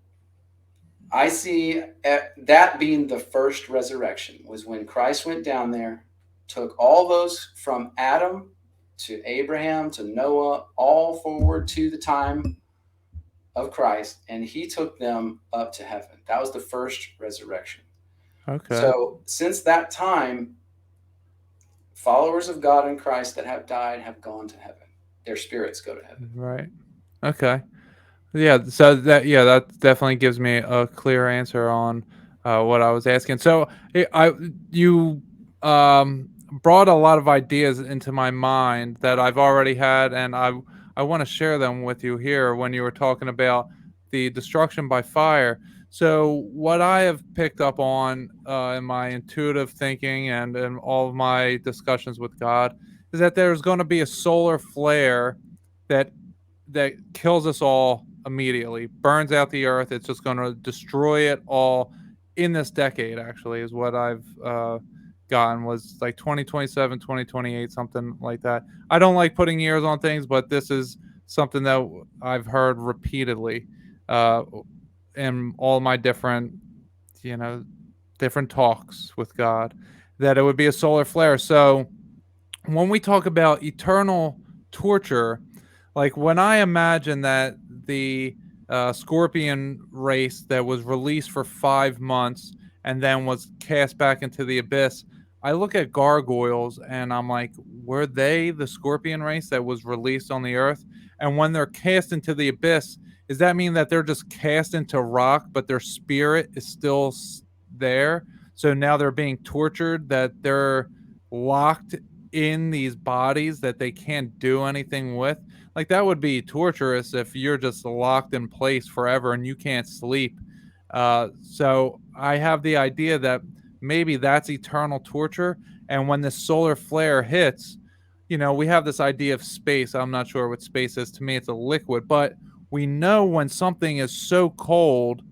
I see that being the first resurrection was when Christ went down there, took all those from Adam to Abraham to Noah, all forward to the time of Christ, and he took them up to heaven. That was the first resurrection. Okay. So since that time, followers of God in Christ that have died have gone to heaven. Their spirits go to heaven. Right. Okay. Yeah. So that definitely gives me a clear answer on what I was asking. So you brought a lot of ideas into my mind that I've already had, and I want to share them with you here when you were talking about the destruction by fire. So what I have picked up on in my intuitive thinking and in all of my discussions with God is that there's going to be a solar flare that kills us all immediately, burns out the earth. It's just going to destroy it all in this decade, actually, is what I've gotten, was like 2027, 2028, something like that. I don't like putting years on things, but this is something that I've heard repeatedly in all my different talks with God, that it would be a solar flare. So when we talk about eternal torture, like when I imagine that the scorpion race that was released for 5 months and then was cast back into the abyss, I look at gargoyles and I'm like, were they the scorpion race that was released on the earth? And when they're cast into the abyss, does that mean that they're just cast into rock, but their spirit is still there? So now they're being tortured, that they're locked in these bodies that they can't do anything with. Like, that would be torturous if you're just locked in place forever and you can't sleep. So I have the idea that maybe that's eternal torture. And when this solar flare hits, we have this idea of space. I'm not sure what space is. To me, it's a liquid. But we know when something is so cold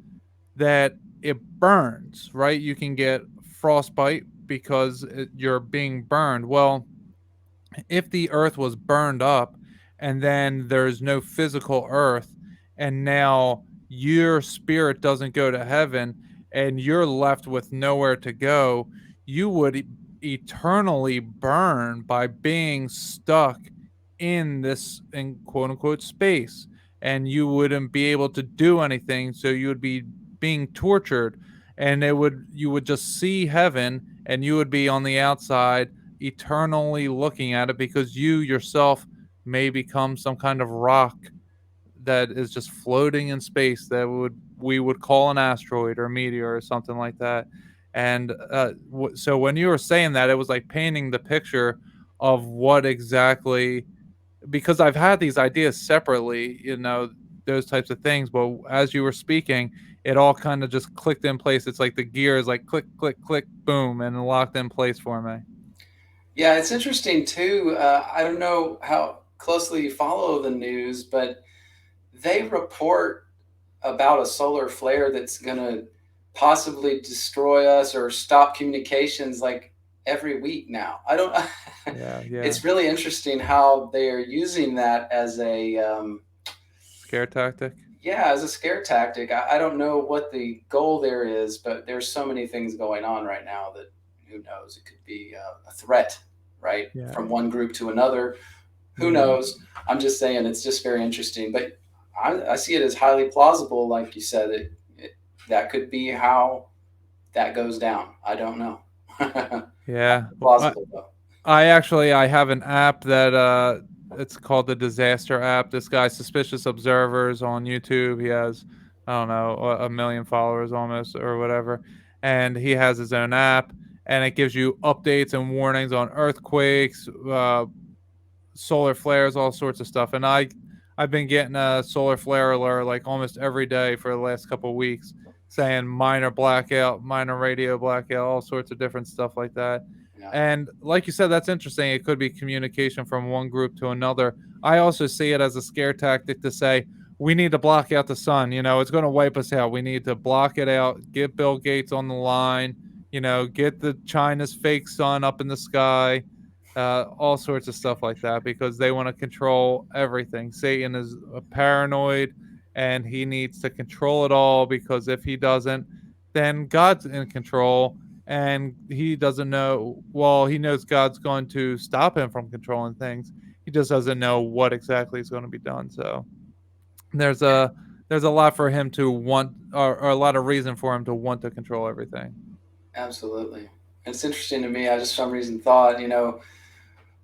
that it burns, right? You can get frostbite because you're being burned. Well, if the earth was burned up and then there's no physical earth, and now your spirit doesn't go to heaven and you're left with nowhere to go, you would eternally burn by being stuck in this, in quote unquote, space, and you wouldn't be able to do anything. So you would be being tortured, and you would just see heaven, and you would be on the outside eternally looking at it, because you yourself may become some kind of rock that is just floating in space that we would call an asteroid or a meteor or something like that. And so when you were saying that, it was like painting the picture of what exactly, because I've had these ideas separately. those types of things. But as you were speaking, it all kind of just clicked in place. It's like the gears like click, click, click, boom, and locked in place for me. Yeah, it's interesting too. I don't know how closely you follow the news, but they report about a solar flare that's going to possibly destroy us or stop communications like every week now. I don't. Yeah. It's really interesting how they are using that as a scare tactic. Yeah, as a scare tactic. I don't know what the goal there is, but there's so many things going on right now that who knows? It could be a threat, right? Yeah. From one group to another. Who knows? I'm just saying it's just very interesting. But I see it as highly plausible, like you said, that could be how that goes down. I don't know. Yeah. Plausible, though. I have an app that it's called the Disaster app. This guy, Suspicious Observers on YouTube. He has, I don't know, 1 million followers almost or whatever. And he has his own app, and it gives you updates and warnings on earthquakes, solar flares, all sorts of stuff. And I've been getting a solar flare alert like almost every day for the last couple of weeks, saying minor blackout, minor radio blackout, all sorts of different stuff like that. Yeah. And like you said, that's interesting. It could be communication from one group to another. I also see it as a scare tactic to say, we need to block out the sun. It's going to wipe us out. We need to block it out, get Bill Gates on the line, get the China's fake sun up in the sky, all sorts of stuff like that, because they want to control everything. Satan is paranoid, and he needs to control it all, because if he doesn't, then God's in control. And he doesn't know, well, he knows God's going to stop him from controlling things. He just doesn't know what exactly is going to be done. So there's a lot for him to want, or a lot of reason for him to want to control everything. Absolutely. And it's interesting to me. I just for some reason thought,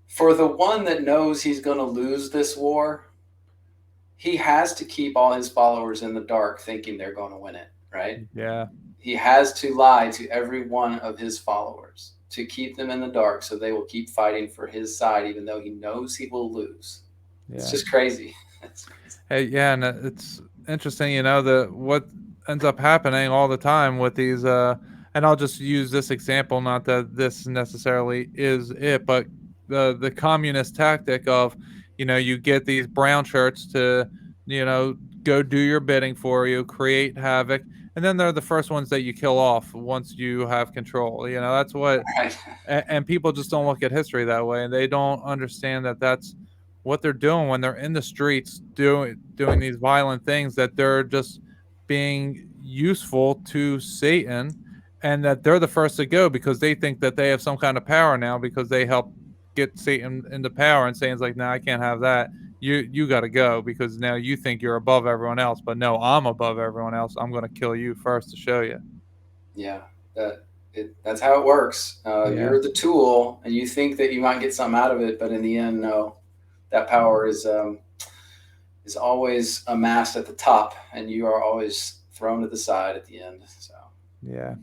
for the one that knows he's going to lose this war, he has to keep all his followers in the dark thinking they're going to win it, right? Yeah. He has to lie to every one of his followers to keep them in the dark so they will keep fighting for his side, even though he knows he will lose. Yeah. It's just crazy. Hey, yeah, and it's interesting, what ends up happening all the time with these, and I'll just use this example, not that this necessarily is it, but the communist tactic of, you get these brown shirts to, go do your bidding for you, create havoc. And then they're the first ones that you kill off once you have control. That's what, and people just don't look at history that way. And they don't understand that that's what they're doing when they're in the streets doing these violent things, that they're just being useful to Satan, and that they're the first to go because they think that they have some kind of power now because they help get Satan into power, and Satan's like, no, I can't have that. You got to go because now you think you're above everyone else, but no, I'm above everyone else. I'm going to kill you first to show you. Yeah, that's how it works. You're the tool, and you think that you might get something out of it, but in the end, no. That power is always amassed at the top, and you are always thrown to the side at the end. So yeah.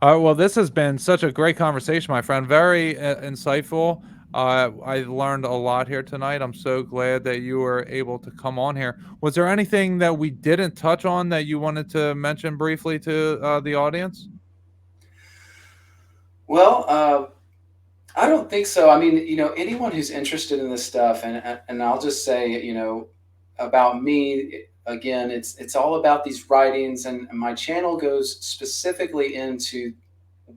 All right. Well, this has been such a great conversation, my friend. Very insightful. I learned a lot here tonight. I'm so glad that you were able to come on here. Was there anything that we didn't touch on that you wanted to mention briefly to the audience? Well, I don't think so. I mean, anyone who's interested in this stuff, and I'll just say, about me, again, it's all about these writings, and my channel goes specifically into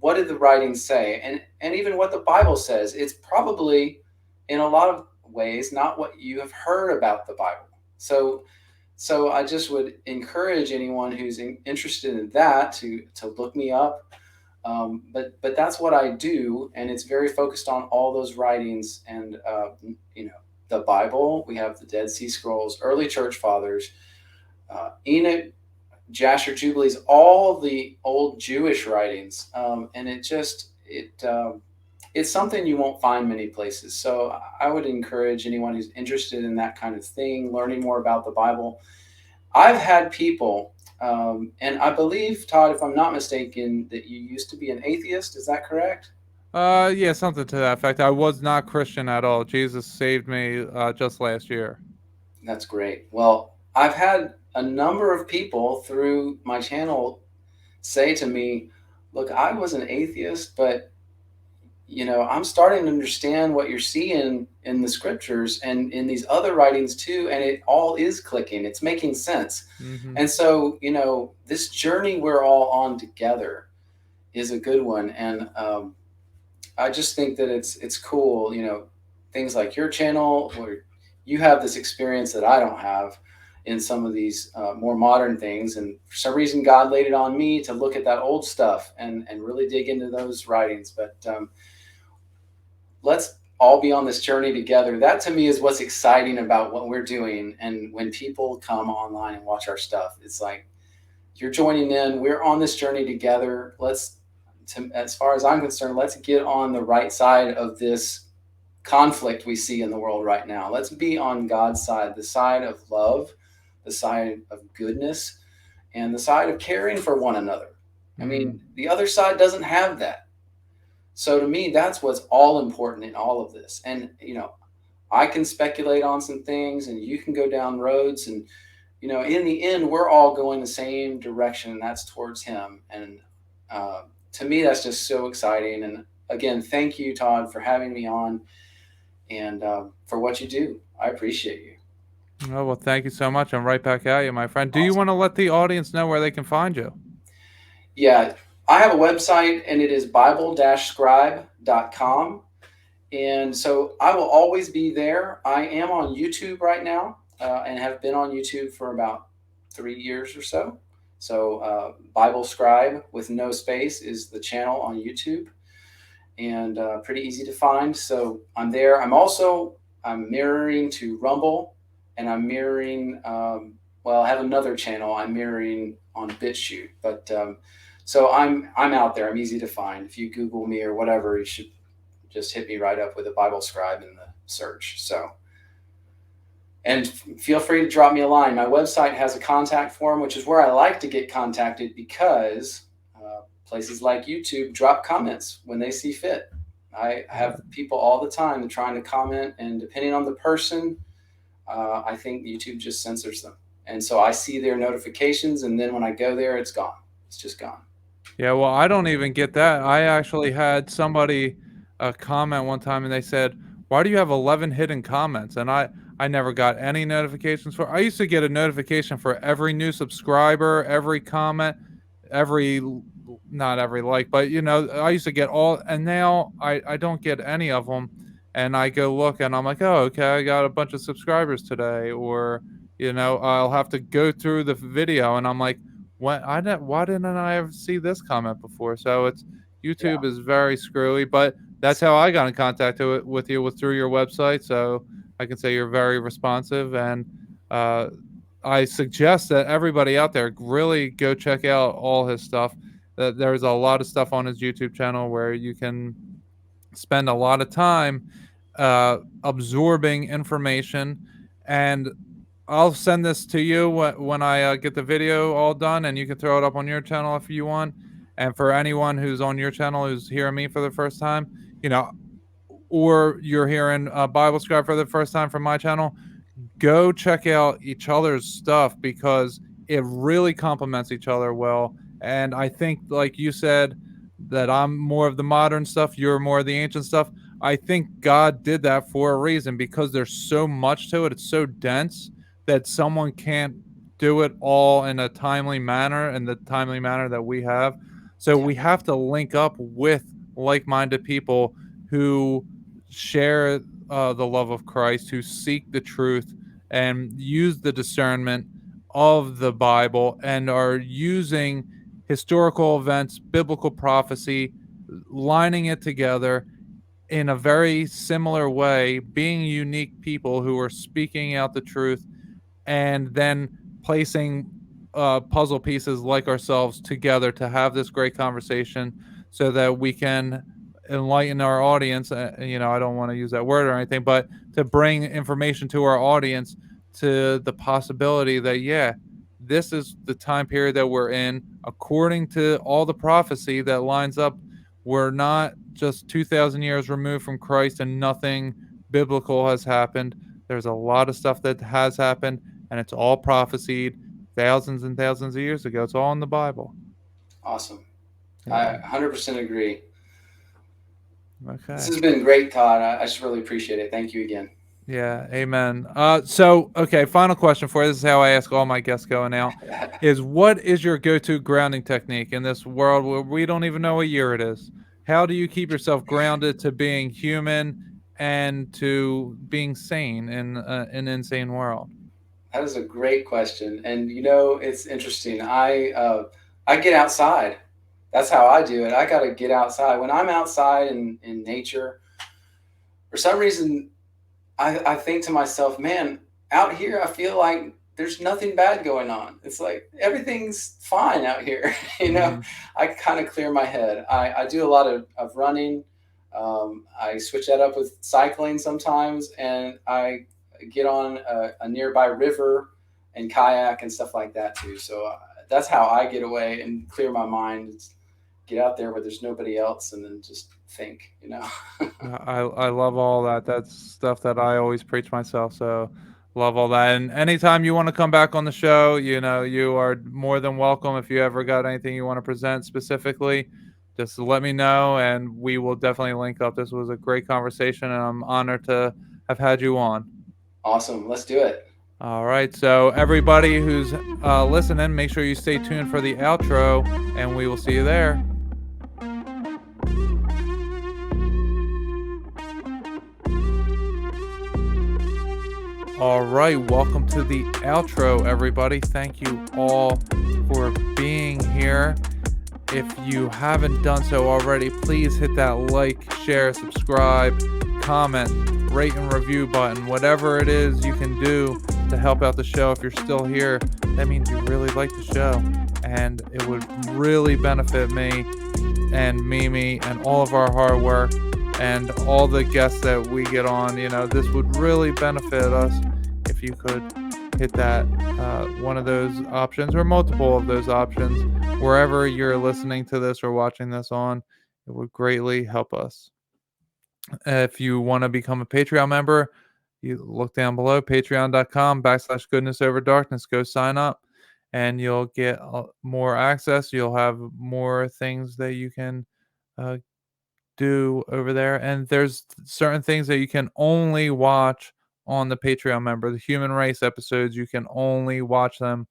what did the writings say, and even what the Bible says. It's probably in a lot of ways not what you have heard about the Bible. So I just would encourage anyone who's interested in that to look me up. But that's what I do, and it's very focused on all those writings and the Bible. We have the Dead Sea Scrolls, early church fathers, Enoch, Jasher, Jubilees, all the old Jewish writings, and it's something you won't find many places. So I would encourage anyone who's interested in that kind of thing, learning more about the Bible. I've had people, and I believe, Todd, if I'm not mistaken, that you used to be an atheist. Is that correct? Yeah, something to that effect. I was not Christian at all. Jesus saved me just last year. That's great. Well, I've had a number of people through my channel say to me, look, I was an atheist, but I'm starting to understand what you're seeing in the scriptures and in these other writings too, and it all is clicking. It's making sense. And so, this journey we're all on together is a good one. And I just think that it's cool, things like your channel where you have this experience that I don't have in some of these more modern things. And for some reason, God laid it on me to look at that old stuff and really dig into those writings. But let's all be on this journey together. That to me is what's exciting about what we're doing. And when people come online and watch our stuff, it's like, you're joining in, we're on this journey together. As far as I'm concerned, let's get on the right side of this conflict we see in the world right now. Let's be on God's side, the side of love, the side of goodness, and the side of caring for one another. I mean, the other side doesn't have that. So to me, that's what's all important in all of this. And, I can speculate on some things and you can go down roads and, in the end, we're all going the same direction, and that's towards him. And to me, that's just so exciting. And again, thank you, Todd, for having me on and for what you do. I appreciate you. Oh, well, thank you so much. I'm right back at you, my friend. Do you want to let the audience know where they can find you? Yeah, I have a website, and it is bible-scribe.com. And so I will always be there. I am on YouTube right now and have been on YouTube for about 3 years or so. So Bible Scribe with no space is the channel on YouTube, and pretty easy to find. So I'm there. I'm mirroring to Rumble, and I'm mirroring, I have another channel I'm mirroring on BitChute. But so I'm out there. I'm easy to find. If you Google me or whatever, you should just hit me right up with a Bible Scribe in the search. So, and feel free to drop me a line. My website has a contact form, which is where I like to get contacted, because places like YouTube drop comments when they see fit. I have people all the time trying to comment, and depending on the person, I think YouTube just censors them. And so I see their notifications, and then when I go there, it's gone. It's just gone. Yeah, well, I don't even get that. I actually had somebody comment one time, and they said, why do you have 11 hidden comments? And I never got any notifications for. I used to get a notification for every new subscriber, every comment, not every like, but I used to get all, and now I don't get any of them. And I go look, and I'm like, oh, okay, I got a bunch of subscribers today. Or I'll have to go through the video, and I'm like, why didn't I ever see this comment before? So it's YouTube is very screwy, but that's how I got in contact with you, was through your website. So I can say you're very responsive, and I suggest that everybody out there really go check out all his stuff. There's a lot of stuff on his YouTube channel where you can spend a lot of time absorbing information. And I'll send this to you when I get the video all done, and you can throw it up on your channel if you want. And for anyone who's on your channel who's hearing me for the first time, or you're hearing Bible Scribe for the first time from my channel, go check out each other's stuff, because it really complements each other well. And I think, like you said, that I'm more of the modern stuff, you're more of the ancient stuff. I think God did that for a reason, because there's so much to it. It's so dense that someone can't do it all in a timely manner, in the timely manner that we have. So we have to link up with like-minded people who share the love of Christ, who seek the truth and use the discernment of the Bible, and are using historical events, biblical prophecy, lining it together in a very similar way, being unique people who are speaking out the truth, and then placing puzzle pieces like ourselves together to have this great conversation, so that we can enlighten our audience. I don't want to use that word or anything, but to bring information to our audience to the possibility that, this is the time period that we're in, according to all the prophecy that lines up. We're not just 2,000 years removed from Christ and nothing biblical has happened. There's a lot of stuff that has happened, and it's all prophesied. thousands and thousands of years ago. It's all in the Bible. Awesome. Yeah. I 100% agree. Okay. This has been great, Todd. I just really appreciate it. Thank you again. Yeah, amen. So, okay, final question for you. This is how I ask all my guests going out. Is what is your go-to grounding technique in this world where we don't even know what year it is? How do you keep yourself grounded to being human and to being sane in an insane world? That is a great question. And it's interesting. I get outside. That's how I do it. I got to get outside. When I'm outside in nature, for some reason, I think to myself, man, out here, I feel like there's nothing bad going on. It's like everything's fine out here. I kind of clear my head. I do a lot of running. I switch that up with cycling sometimes, and I get on a nearby river and kayak and stuff like that too. So that's how I get away and clear my mind. It's get out there where there's nobody else and then just think. I love all that. That's stuff that I always preach myself. So love all that. And anytime you want to come back on the show, you are more than welcome. If you ever got anything you want to present specifically, just let me know and we will definitely link up. This was a great conversation and I'm honored to have had you on. Awesome. Let's do it. All right. So everybody who's listening, make sure you stay tuned for the outro and we will see you there. All right, welcome to the outro, everybody. Thank you all for being here. If you haven't done so already, please hit that like, share, subscribe, comment, rate and review button. Whatever it is you can do to help out the show. If you're still here, that means you really like the show. And it would really benefit me and Mimi and all of our hard work and all the guests that we get on. This would really benefit us if you could hit that one of those options or multiple of those options wherever you're listening to this or watching this on. It would greatly help us. If you want to become a Patreon member, you look down below, patreon.com/goodnessoverdarkness. Go sign up and you'll get more access. You'll have more things that you can do over there, and there's certain things that you can only watch on the Patreon member. The human race episodes, you can only watch them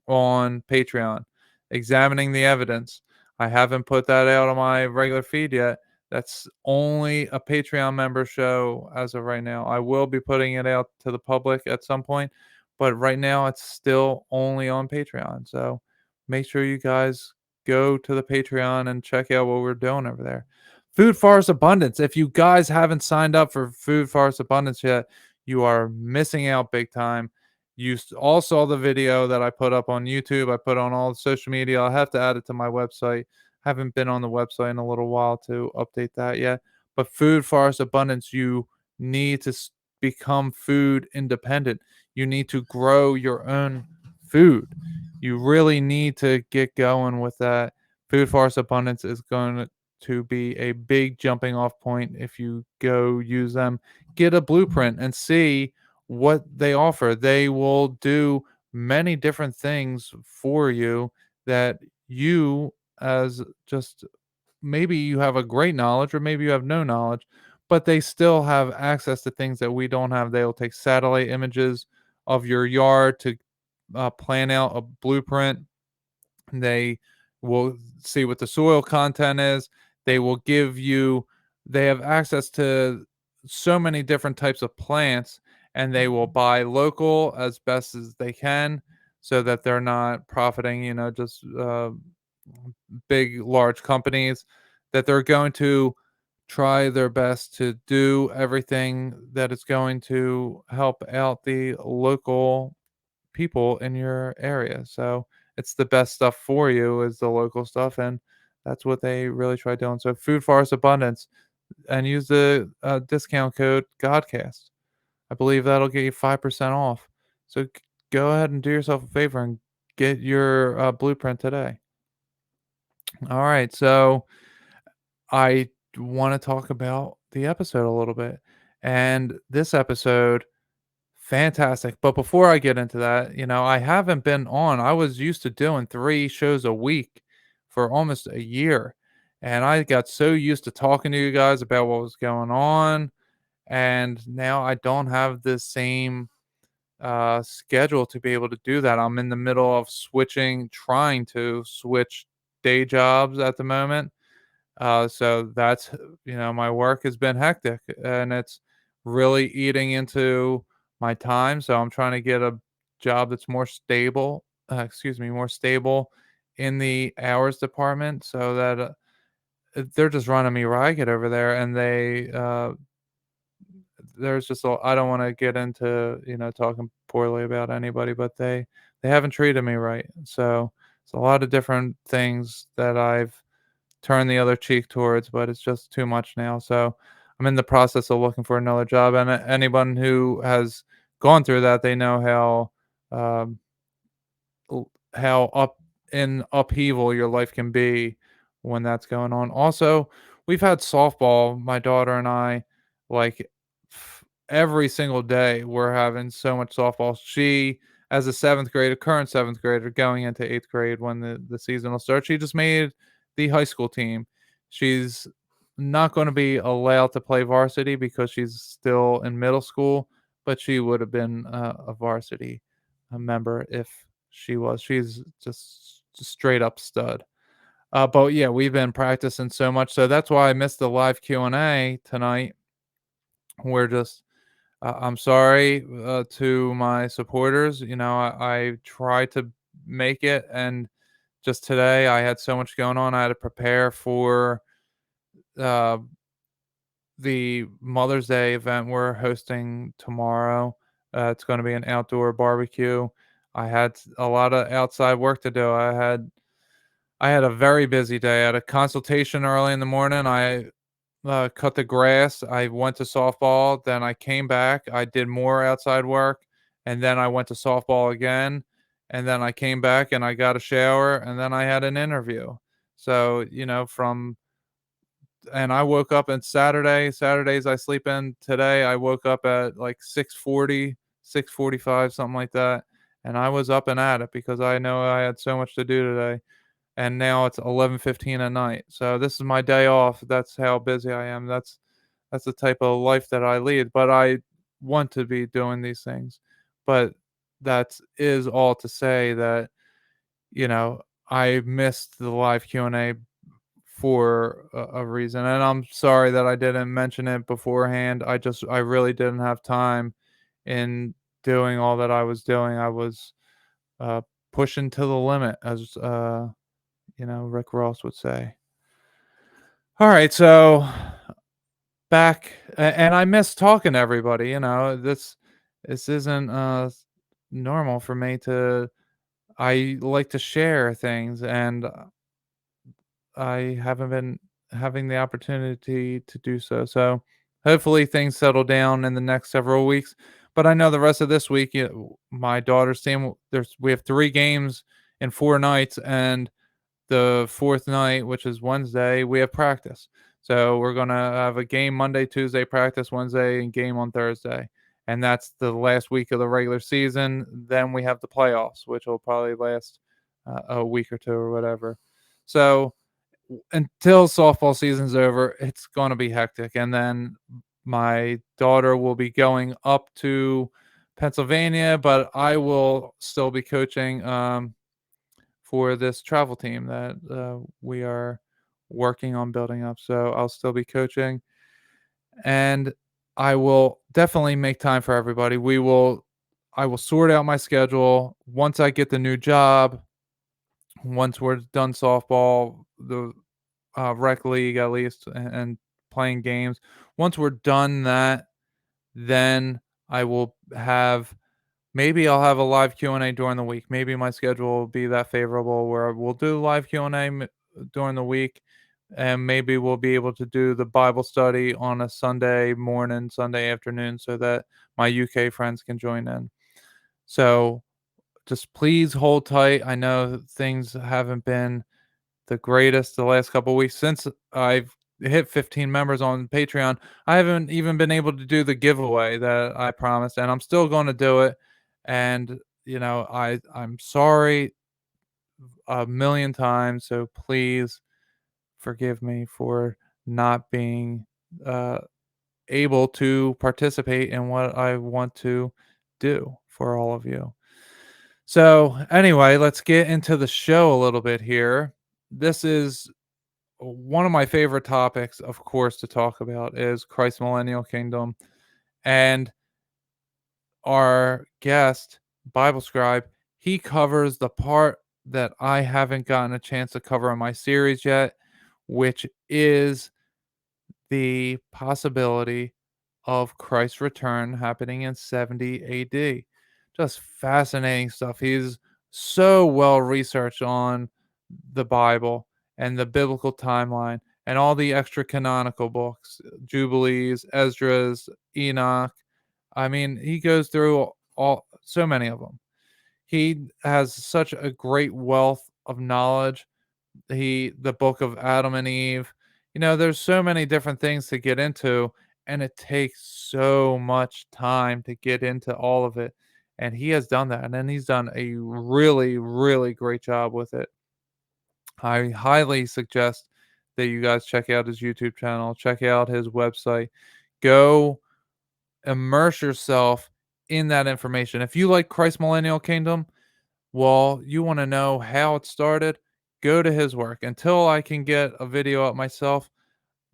on Patreon. Examining the evidence, I haven't put that out on my regular feed yet. That's only a Patreon member show as of right now. I will be putting it out to the public at some point, but right now it's still only on Patreon. So make sure you guys go to the Patreon and check out what we're doing over there. Food Forest Abundance. If you guys haven't signed up for Food Forest Abundance yet, you are missing out big time. You all saw the video that I put up on YouTube. I put on all the social media. I'll have to add it to my website. Haven't been on the website in a little while to update that yet. But Food Forest Abundance, you need to become food independent. You need to grow your own food. You really need to get going with that. Food Forest Abundance is going to be a big jumping off point if you go use them. Get a blueprint and see what they offer. They will do many different things for you that you, as just maybe you have a great knowledge or maybe you have no knowledge, but they still have access to things that we don't have. They'll take satellite images of your yard to plan out a blueprint. They will see what the soil content is. They will give you, they have access to so many different types of plants, and they will buy local as best as they can so that they're not profiting, just big, large companies, that they're going to try their best to do everything that is going to help out the local people in your area. So it's the best stuff for you is the local stuff, and that's what they really try doing. So Food Forest Abundance, and use the discount code Godcast. I believe that'll get you 5% off. So go ahead and do yourself a favor and get your blueprint today. All right, so I want to talk about the episode a little bit. And this episode Fantastic. But before I get into that, I haven't been on. I was used to doing 3 shows a week for almost a year, and I got so used to talking to you guys about what was going on, and now I don't have the same schedule to be able to do that. I'm in the middle of trying to switch day jobs at the moment. So that's, my work has been hectic and it's really eating into my time. So I'm trying to get a job that's more stable in the hours department so that they're just running me ragged over there. And there's just I don't want to get into, talking poorly about anybody, but they haven't treated me right. So it's a lot of different things that I've turn the other cheek towards, but it's just too much now. So I'm in the process of looking for another job. And anyone who has gone through that, they know um, how in upheaval your life can be when that's going on. Also, we've had softball, my daughter and I, like every single day. We're having so much softball. She, as a current seventh grader, going into eighth grade when the season will start, she just made the high school team. She's not going to be allowed to play varsity because she's still in middle school, but she would have been a varsity member if she was. She's just straight up stud. But yeah, we've been practicing so much, so that's why I missed the live Q&A tonight. We're just I'm sorry to my supporters. I try to make it, and just today I had so much going on. I had to prepare for uh, the Mother's Day event we're hosting tomorrow. It's going to be an outdoor barbecue. I had a lot of outside work to do. I had a very busy day. I had a consultation early in the morning. I cut the grass. I went to softball. Then I came back. I did more outside work, and then I went to softball again. And then I came back and I got a shower, and then I had an interview. So and I woke up on Saturdays I sleep in. Today I woke up at like 6:40, 6:45, something like that. And I was up and at it because I know I had so much to do today. And now it's 11:15 at night. So this is my day off. That's how busy I am. That's the type of life that I lead. But I want to be doing these things. But that is all to say that, I missed the live Q&A for a reason. And I'm sorry that I didn't mention it beforehand. I really didn't have time in doing all that I was doing. I was uh, pushing to the limit, as Rick Ross would say. All right, so back, and I miss talking to everybody. This isn't normal for me to. I like to share things, and I haven't been having the opportunity to do so. So hopefully things settle down in the next several weeks. But I know the rest of this week, my daughter's team. We have 3 games in 4 nights, and the fourth night, which is Wednesday, we have practice. So we're gonna have a game Monday, Tuesday, practice Wednesday, and game on Thursday. And that's the last week of the regular season. Then we have the playoffs, which will probably last a week or two or whatever. So until softball season's over, it's gonna be hectic. And then my daughter will be going up to Pennsylvania, but I will still be coaching. For this travel team that we are working on building up. So I'll still be coaching, and I will definitely make time for everybody. I will sort out my schedule once I get the new job. Once we're done softball, the rec league at least, and playing games. Once we're done that, then I will have. Maybe I'll have a live Q&A during the week. Maybe my schedule will be that favorable where we'll do live Q&A during the week, and maybe we'll be able to do the Bible study on a Sunday morning, Sunday afternoon, so that my UK friends can join in. So just please hold tight. I know things haven't been the greatest the last couple of weeks since I've hit 15 members on Patreon, I haven't even been able to do the giveaway that I promised, and I'm still going to do it. And I'm sorry a million times, so please forgive me for not being uh, able to participate in what I want to do for all of you. So, anyway, let's get into the show a little bit here. This is one of my favorite topics, of course, to talk about is Christ Millennial Kingdom. And our guest, Bible Scribe, he covers the part that I haven't gotten a chance to cover in my series yet, which is the possibility of Christ's return happening in 70 AD. Just fascinating stuff. He's so well researched on the Bible and the biblical timeline and all the extra canonical books, Jubilees, Esdras, Enoch. I mean, he goes through so many of them. He has such a great wealth of knowledge. The book of Adam and Eve. There's so many different things to get into, and it takes so much time to get into all of it. And he has done that, and then he's done a really, really great job with it. I highly suggest that you guys check out his YouTube channel, check out his website, go immerse yourself in that information. If you like Christ Millennial Kingdom, well, you want to know how it started, go to his work. Until I can get a video up myself,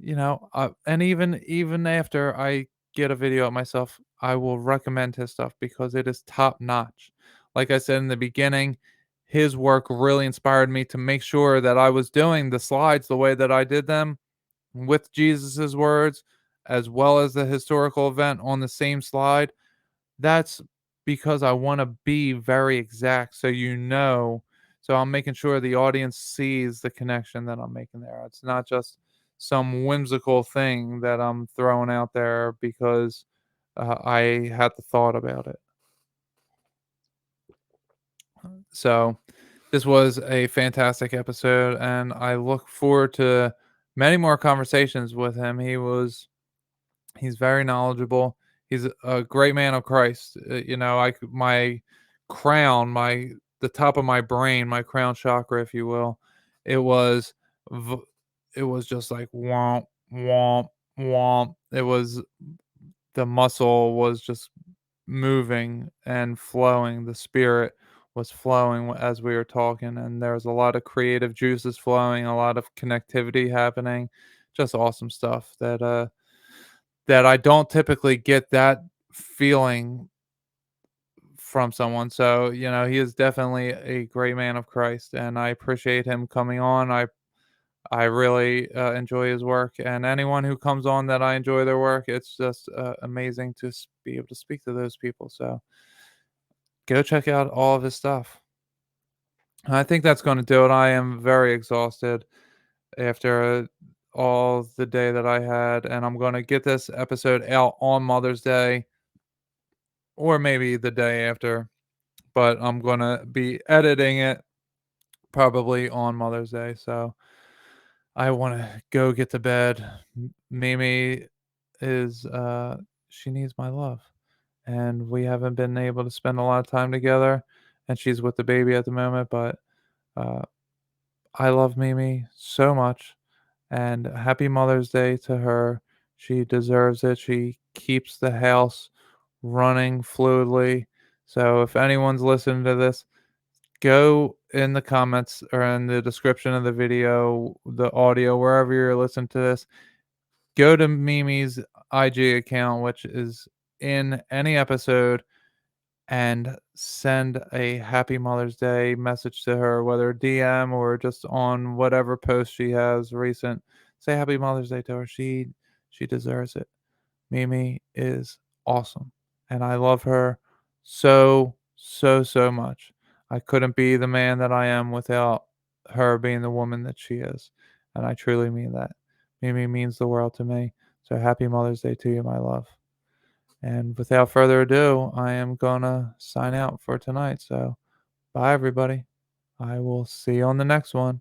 and even after I get a video up myself, I will recommend his stuff because it is top notch. Like I said in the beginning, his work really inspired me to make sure that I was doing the slides the way that I did them with Jesus's words, as well as the historical event on the same slide. That's because I want to be very exact so I'm making sure the audience sees the connection that I'm making there. It's not just some whimsical thing that I'm throwing out there because I had the thought about it. So this was a fantastic episode, and I look forward to many more conversations with him. He's very knowledgeable. He's a great man of Christ. My crown, the top of my brain, my crown chakra, if you will, it was it was just like womp womp womp. It was the muscle was just moving and flowing. The spirit was flowing as we were talking, and there was a lot of creative juices flowing, a lot of connectivity happening. Just awesome stuff that I don't typically get that feeling from someone. So, he is definitely a great man of Christ, and I appreciate him coming on. I really enjoy his work, and anyone who comes on that I enjoy their work, it's just amazing to be able to speak to those people. So, go check out all of his stuff. I think that's going to do it. I am very exhausted after all the day that I had, and I'm going to get this episode out on Mother's Day or maybe the day after, but I'm going to be editing it probably on Mother's Day. So I want to go get to bed. Mimi is she needs my love, and we haven't been able to spend a lot of time together, and she's with the baby at the moment, but uh I love Mimi so much, and happy Mother's Day to her. She deserves it. She keeps the house running fluidly. So if anyone's listening to this, go in the comments or in the description of the video, the audio, wherever you're listening to this, go to Mimi's IG account, which is in any episode, and send a happy Mother's Day message to her, whether DM or just on whatever post she has recent. Say happy Mother's Day to her. She deserves it. Mimi is awesome, and I love her so so much. I couldn't be the man that I am without her being the woman that she is, and I truly mean that. Mimi means the world to me. So happy Mother's Day to you, my love. And without further ado, I am gonna sign out for tonight. So bye everybody. I will see you on the next one.